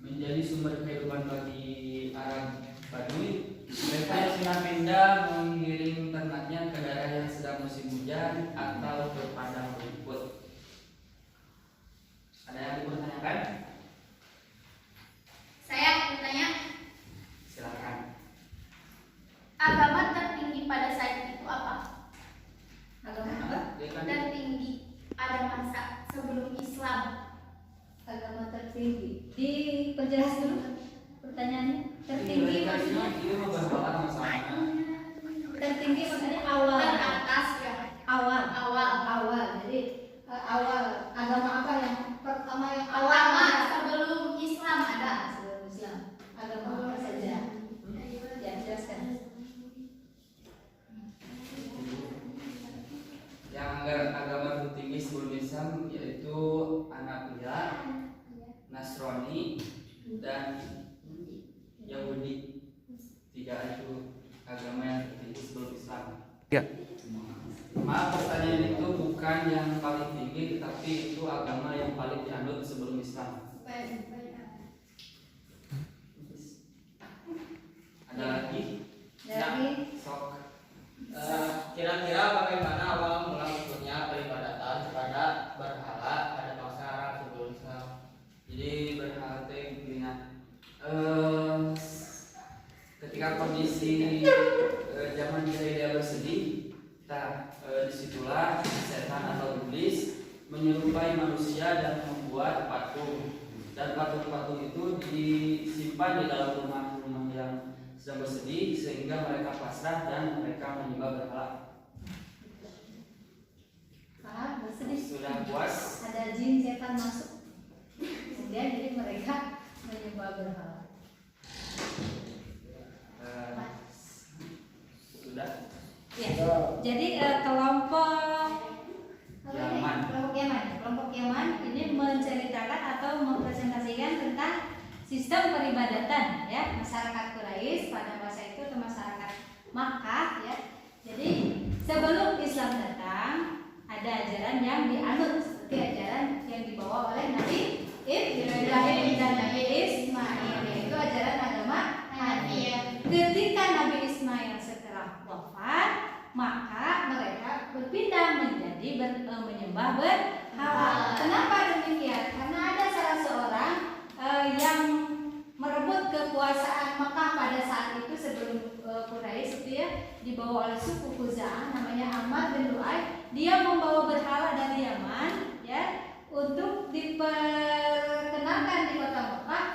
menjadi sumber kehidupan bagi Arab Badui. Mereka pindah-pindah mengiring ternaknya ke daerah yang sedang musim hujan atau ke padang rumput. Ada yang dipertanyakan? Saya bertanya, Silakan. agama tertinggi pada saat itu apa? Agama apa? Tertinggi pada masa sebelum Islam. Agama tertinggi. Diperjelas dulu pertanyaannya. Tertinggi maksudnya? Ini membahas masalahnya. Tertinggi maksudnya awal. Teratas ya. Awal. Jadi awal agama apa yang pertama yang Agama sebelum Islam ada. sebelum Islam? Agama apa saja? Ya, jelaskan. Yang agama tertinggi sebelum Islam yaitu Hanafiya, Nasrani, dan Yahudi. Tiga itu agama yang tertinggi sebelum Islam. Ya. Maaf, pertanyaan itu bukan yang paling tinggi, tetapi itu agama yang paling dianut sebelum Islam. Ada lagi? Sok. Kira-kira bagaimana awal mula munculnya peribadatan kepada berhala pada bangsa Arab sebelum Islam? Jadi berhala teh ingat ketika kondisi zaman jahiliyah bersedih, disitulah setan atau iblis menyerupai manusia dan membuat patung, dan patung-patung itu disimpan di dalam rumah-rumah yang sedang bersedih sehingga mereka pasrah dan mereka menyembah berhala. Bersedih. Sudah puas? Ada jin setan masuk. Kemudian jadi mereka menyembah berhala. Sudah. Ya. Jadi kelompok Yaman. Kelompok Yaman ini menceritakan atau mempresentasikan tentang sistem peribadatan ya masyarakat Quraisy pada masa itu atau masyarakat Makkah ya. Jadi sebelum Islam datang ada ajaran yang dianut seperti ajaran yang dibawa oleh Nabi Ibrahim dan Nabi Ismail, yaitu ajaran agama Hanif. Ketika Nabi Ismail setelah wafat, maka mereka berpindah menjadi menyembah berhala. Kenapa demikian? Karena ada salah seorang yang merebut kekuasaan Mekah pada saat itu sebelum Quraisy itu ya, dibawa oleh suku Khuza'ah namanya Ammar bin Lu'ay. Dia membawa berhala dari Yaman ya untuk diperkenalkan di kota Mekah.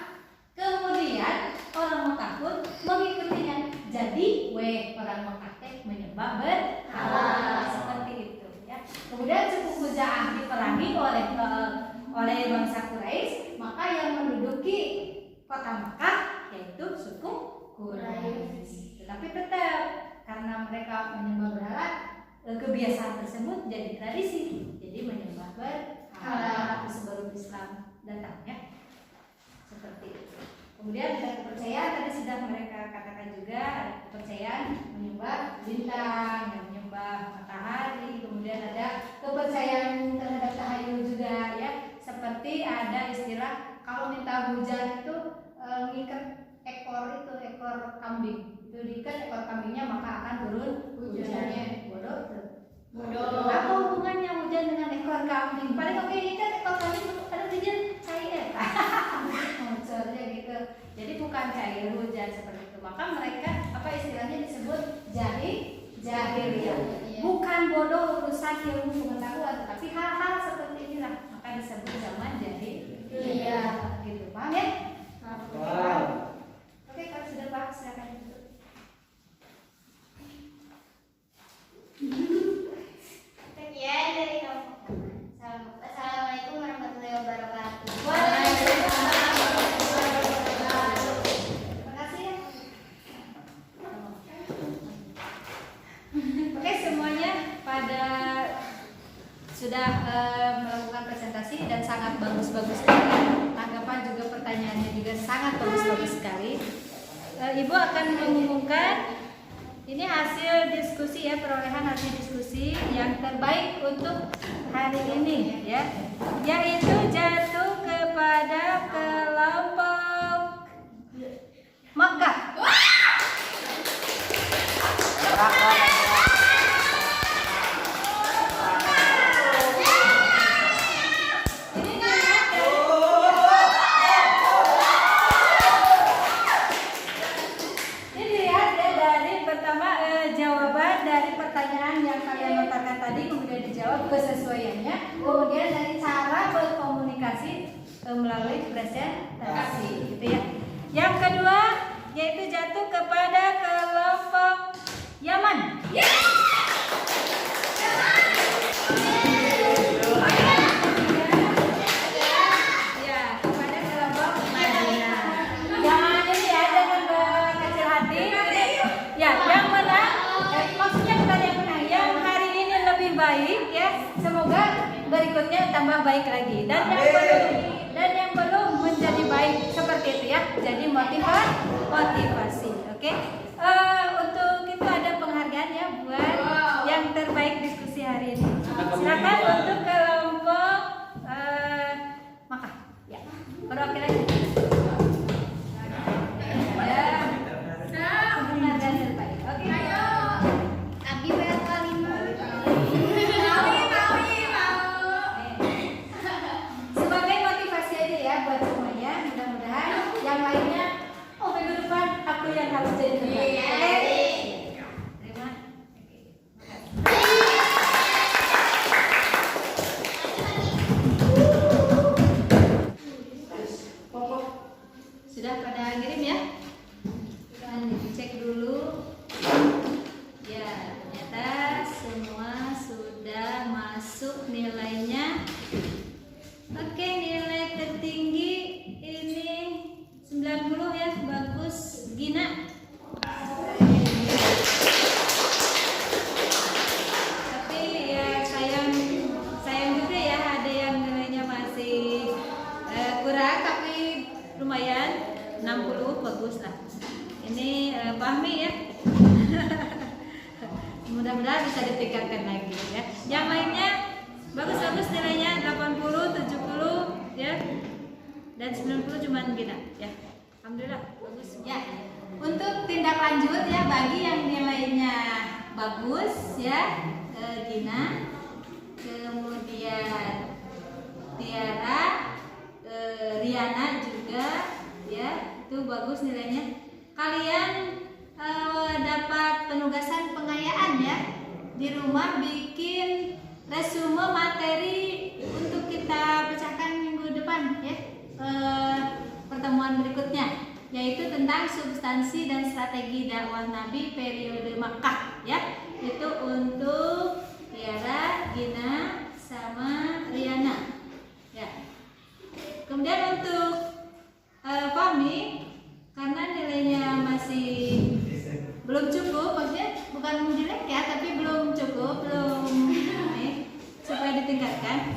Kemudian orang Mekah pun mengikutinya. Jadi orang Mekah menyembah berhala seperti itu ya. Kemudian suku Khuza'ah diperangi oleh bangsa Quraisy, maka yang menduduki kota Mekah yaitu suku Quraisy. Tetapi tetap karena mereka menyembah berhala, kebiasaan tersebut jadi tradisi. Jadi menyembah berhala sebelum Islam datang ya. Seperti itu. Kemudian ada kepercayaan tadi sudah mereka katakan juga, ada kepercayaan menyembah bintang, menyembah matahari. Kemudian ada kepercayaan terhadap tahayul juga ya. Seperti ada istilah kalau minta hujan itu ngikat ekor kambing. Itu diikat ekor kambingnya maka akan turun hujannya. Bodoh. Apa hubungannya hujan dengan ekor kambing? Paling oke ikat ekor kambing ada hujan cair. Munculnya gitu. Jadi bukan cair hujan seperti itu. Maka mereka apa istilahnya disebut jahiliyah. Bukan bodoh urusan ilmu pengetahuan, tetapi hal-hal seperti inilah maka disebut zaman jahiliyah. Gitu, paham ya? Wow. Oke, kalau sudah paham silakan tutup. Sekian dari kelompok. Salam. sangat bagus-bagus sekali. Tanggapan juga pertanyaannya juga sangat bagus-bagus sekali. Ibu akan mengumumkan ini hasil diskusi ya, perolehan hasil diskusi yang terbaik untuk hari ini ya, yaitu jatuh kepada kelompok Mekah. Jawaban dari pertanyaan yang kalian lontarkan tadi, kemudian dijawab kesesuaiannya, kemudian dari cara berkomunikasi melalui presentasi, gitu ya. Yang kedua yaitu jatuh kepada kelompok Yaman. Ya, kepada kelompok Madinah. Jangan ini ya, dengan kecil hati. Ya, yang menang, maksudnya bukan yang menang, yang hari ini lebih baik ya. Semoga berikutnya tambah baik lagi. Dan yang belum menjadi baik seperti itu ya. Jadi motivasi, oke? Untuk itu ada penghargaan ya buat yang terbaik diskusi hari ini. Silakan untuk kelompok Mekah. Ya, perwakilan. Penghargaan terbaik. Oke. Abi berkalima. Sebagai motivasi aja ya buat semuanya, mudah-mudahan yang lainnya minggu depan aku yang harus jadi terbaik. Oke? Terima. Sudah pada ngirim ya? Dan dicek dulu. Ya, ternyata semua sudah masuk nilainya. Oke, nilai tertinggi ini 90 ya, bagus Gina. Tapi ya sayang juga ya, ada yang nilainya masih kurang, tapi lumayan 60 bagus lah. Ini Fahmi ya. Mudah-mudahan bisa ditingkatkan lagi ya. Yang lainnya bagus-bagus nilainya 80, 70 ya. Dan 90 cuman Gina ya. Alhamdulillah bagus ya. Untuk tindak lanjut ya bagi yang nilainya bagus ya, Gina, kemudian Tiara, Riana juga ya, itu bagus nilainya. Kalian dapat penugasan pengayaan ya, di rumah bikin resume materi untuk kita pecahkan minggu depan ya, pertemuan berikutnya, yaitu tentang substansi dan strategi dakwah Nabi periode Makkah ya. Itu untuk Tiara, Gina, sama Riana ya. Kemudian untuk Fahmi, karena nilainya masih belum cukup, maksudnya bukan jelek ya, tapi belum cukup, supaya ditingkatkan.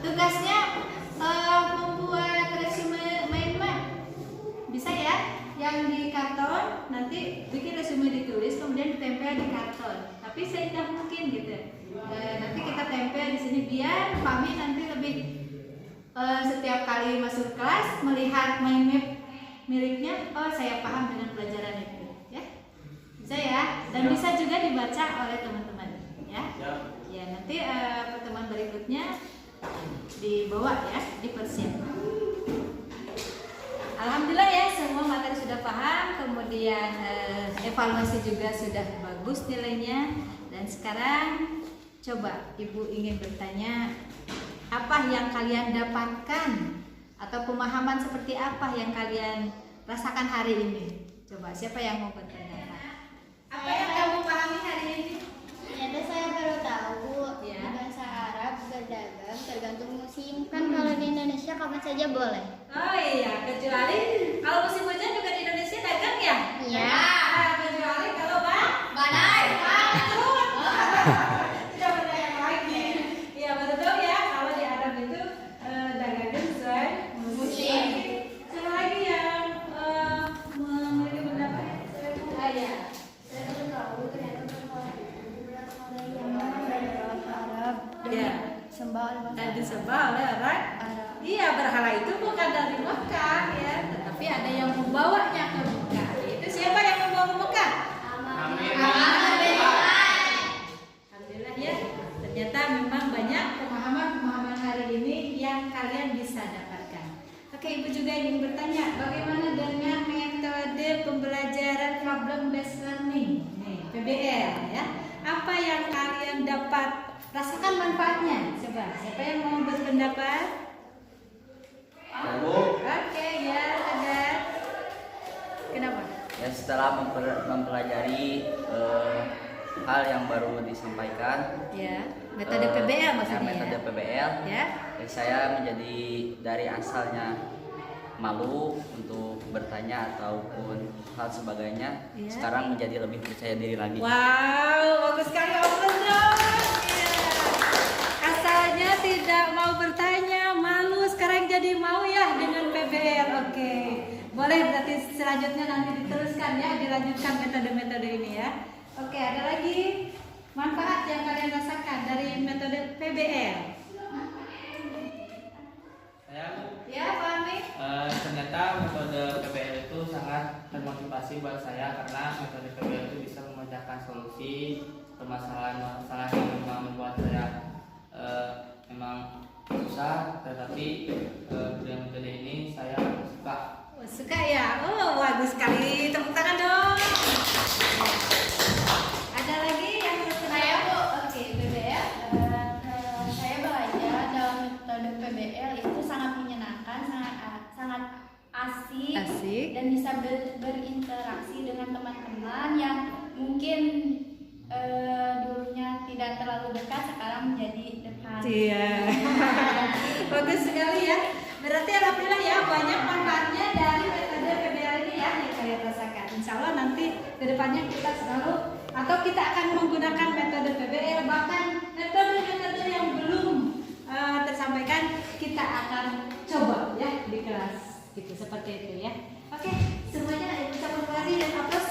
Tugasnya membuat resume main-main, bisa ya, yang di karton nanti bikin resume ditulis, kemudian ditempel di karton. Tapi seindah mungkin gitu. Nanti kita tempel di sini biar Fahmi nanti lebih setiap kali masuk kelas melihat mind map miliknya, oh saya paham dengan pelajaran itu ya. Bisa ya, dan bisa juga dibaca oleh teman-teman ya. Ya, nanti pertemuan berikutnya dibawa ya, dipersiapkan. Alhamdulillah ya, semua materi sudah paham, kemudian evaluasi juga sudah bagus nilainya. Dan sekarang coba Ibu ingin bertanya, apa yang kalian dapatkan atau pemahaman seperti apa yang kalian rasakan hari ini? Coba siapa yang mau bertanya? Apa yang kamu pahami hari ini? Ternyata saya baru tahu Ya. bahasa Arab berdagang tergantung musim. Kan kalau di Indonesia kapan saja boleh. Oh iya, kecuali kalau musim hujan juga di Indonesia dagang ya? Iya. Kecuali kalau badai. Tidak berdagang lagi. Iya, betul ya, kalau di Arab itu dagang disembah oleh orang. Iya, berhala itu bukan dari Mekah ya, tetapi ada yang membawanya ke Mekah. Itu siapa yang membawa ke Mekah? Alhamdulillah ya. Ternyata memang banyak pemahaman hari ini yang kalian bisa dapatkan. Oke, Ibu juga ingin bertanya, bagaimana dengan metode pembelajaran problem based learning, nih, PBL ya? Apa yang kalian dapat rasakan manfaatnya? Coba, siapa yang mau berpendapat? Oke, ya, Tegar. Kenapa? Ya, setelah mempelajari hal yang baru disampaikan, Ya, metode PBL maksudnya. metode PBL, Ya. saya menjadi dari asalnya malu untuk bertanya ataupun hal sebagainya, Ya. sekarang menjadi lebih percaya diri lagi. Wow, bagus sekali Om dong. Ya. Asalnya tidak mau bertanya, malu, sekarang jadi mau ya dengan PBL. Oke. Boleh berarti selanjutnya nanti diteruskan ya, dilanjutkan metode-metode ini ya. Oke, ada lagi manfaat yang kalian rasakan dari metode PBL? Saya Ya, Pak Amir. ternyata metode PBL itu sangat termotivasi buat saya karena metode PBL itu bisa memecahkan solusi permasalahan-permasalahan yang memang membuat saya memang susah, tetapi dengan metode ini saya suka. Oh, suka ya? Oh, bagus sekali. Tepuk tangan dong. Ada lagi yang Saya Bu, oke PBL. Saya belajar dalam metode PBL itu sangat menyenangkan, sangat asik, Asik. dan bisa berinteraksi dengan teman-teman yang mungkin dulunya tidak terlalu dekat, sekarang menjadi dekat. Iya. Bagus sekali ya. Berarti alhamdulillah ya banyak manfaatnya dari metode PBL ini ya yang kalian rasakan. Insya Allah nanti kedepannya kita selalu atau kita akan menggunakan metode PBL, bahkan metode-metode yang belum tersampaikan kita akan coba ya di kelas gitu seperti itu ya. Oke, semuanya ucapan terima dan aplaus.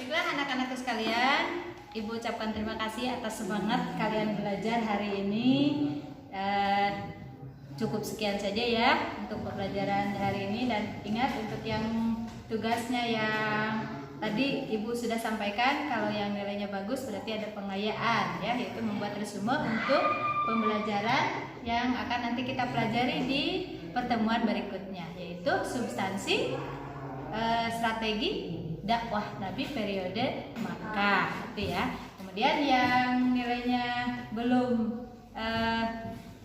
Baiklah anak-anakku sekalian, Ibu ucapkan terima kasih atas semangat kalian belajar hari ini. Cukup sekian saja ya untuk pembelajaran hari ini, dan ingat untuk yang tugasnya yang tadi Ibu sudah sampaikan, kalau yang nilainya bagus berarti ada pengayaan ya, yaitu membuat resume untuk pembelajaran yang akan nanti kita pelajari di pertemuan berikutnya, yaitu substansi strategi dakwah Nabi periode Makkah itu ya. Kemudian yang nilainya belum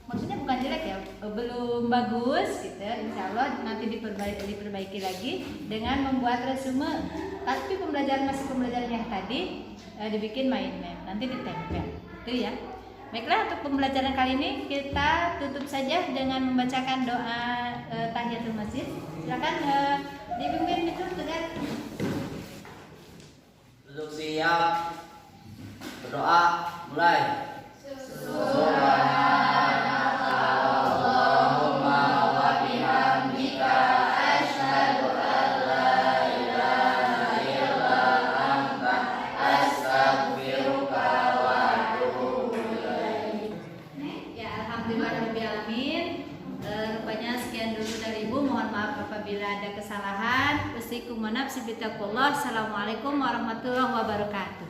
maksudnya bukan jelek ya, belum bagus gitu, insya Allah nanti diperbaiki lagi dengan membuat resume, tapi masih pembelajaran yang tadi dibikin mind map, nanti ditempel itu ya. Baiklah, untuk pembelajaran kali ini kita tutup saja dengan membacakan doa tahiyatul masjid. Silakan dipimpin itu Tegar. Duduk siap, berdoa, mulai. Ya, alhamdulillahirobbilalamin. Rupanya sekian dulu dari Ibu. Mohon maaf apabila ada kesalahan. Usikum wa nafsi bittaqullah. Assalamualaikum warahmatullahi wabarakatuh.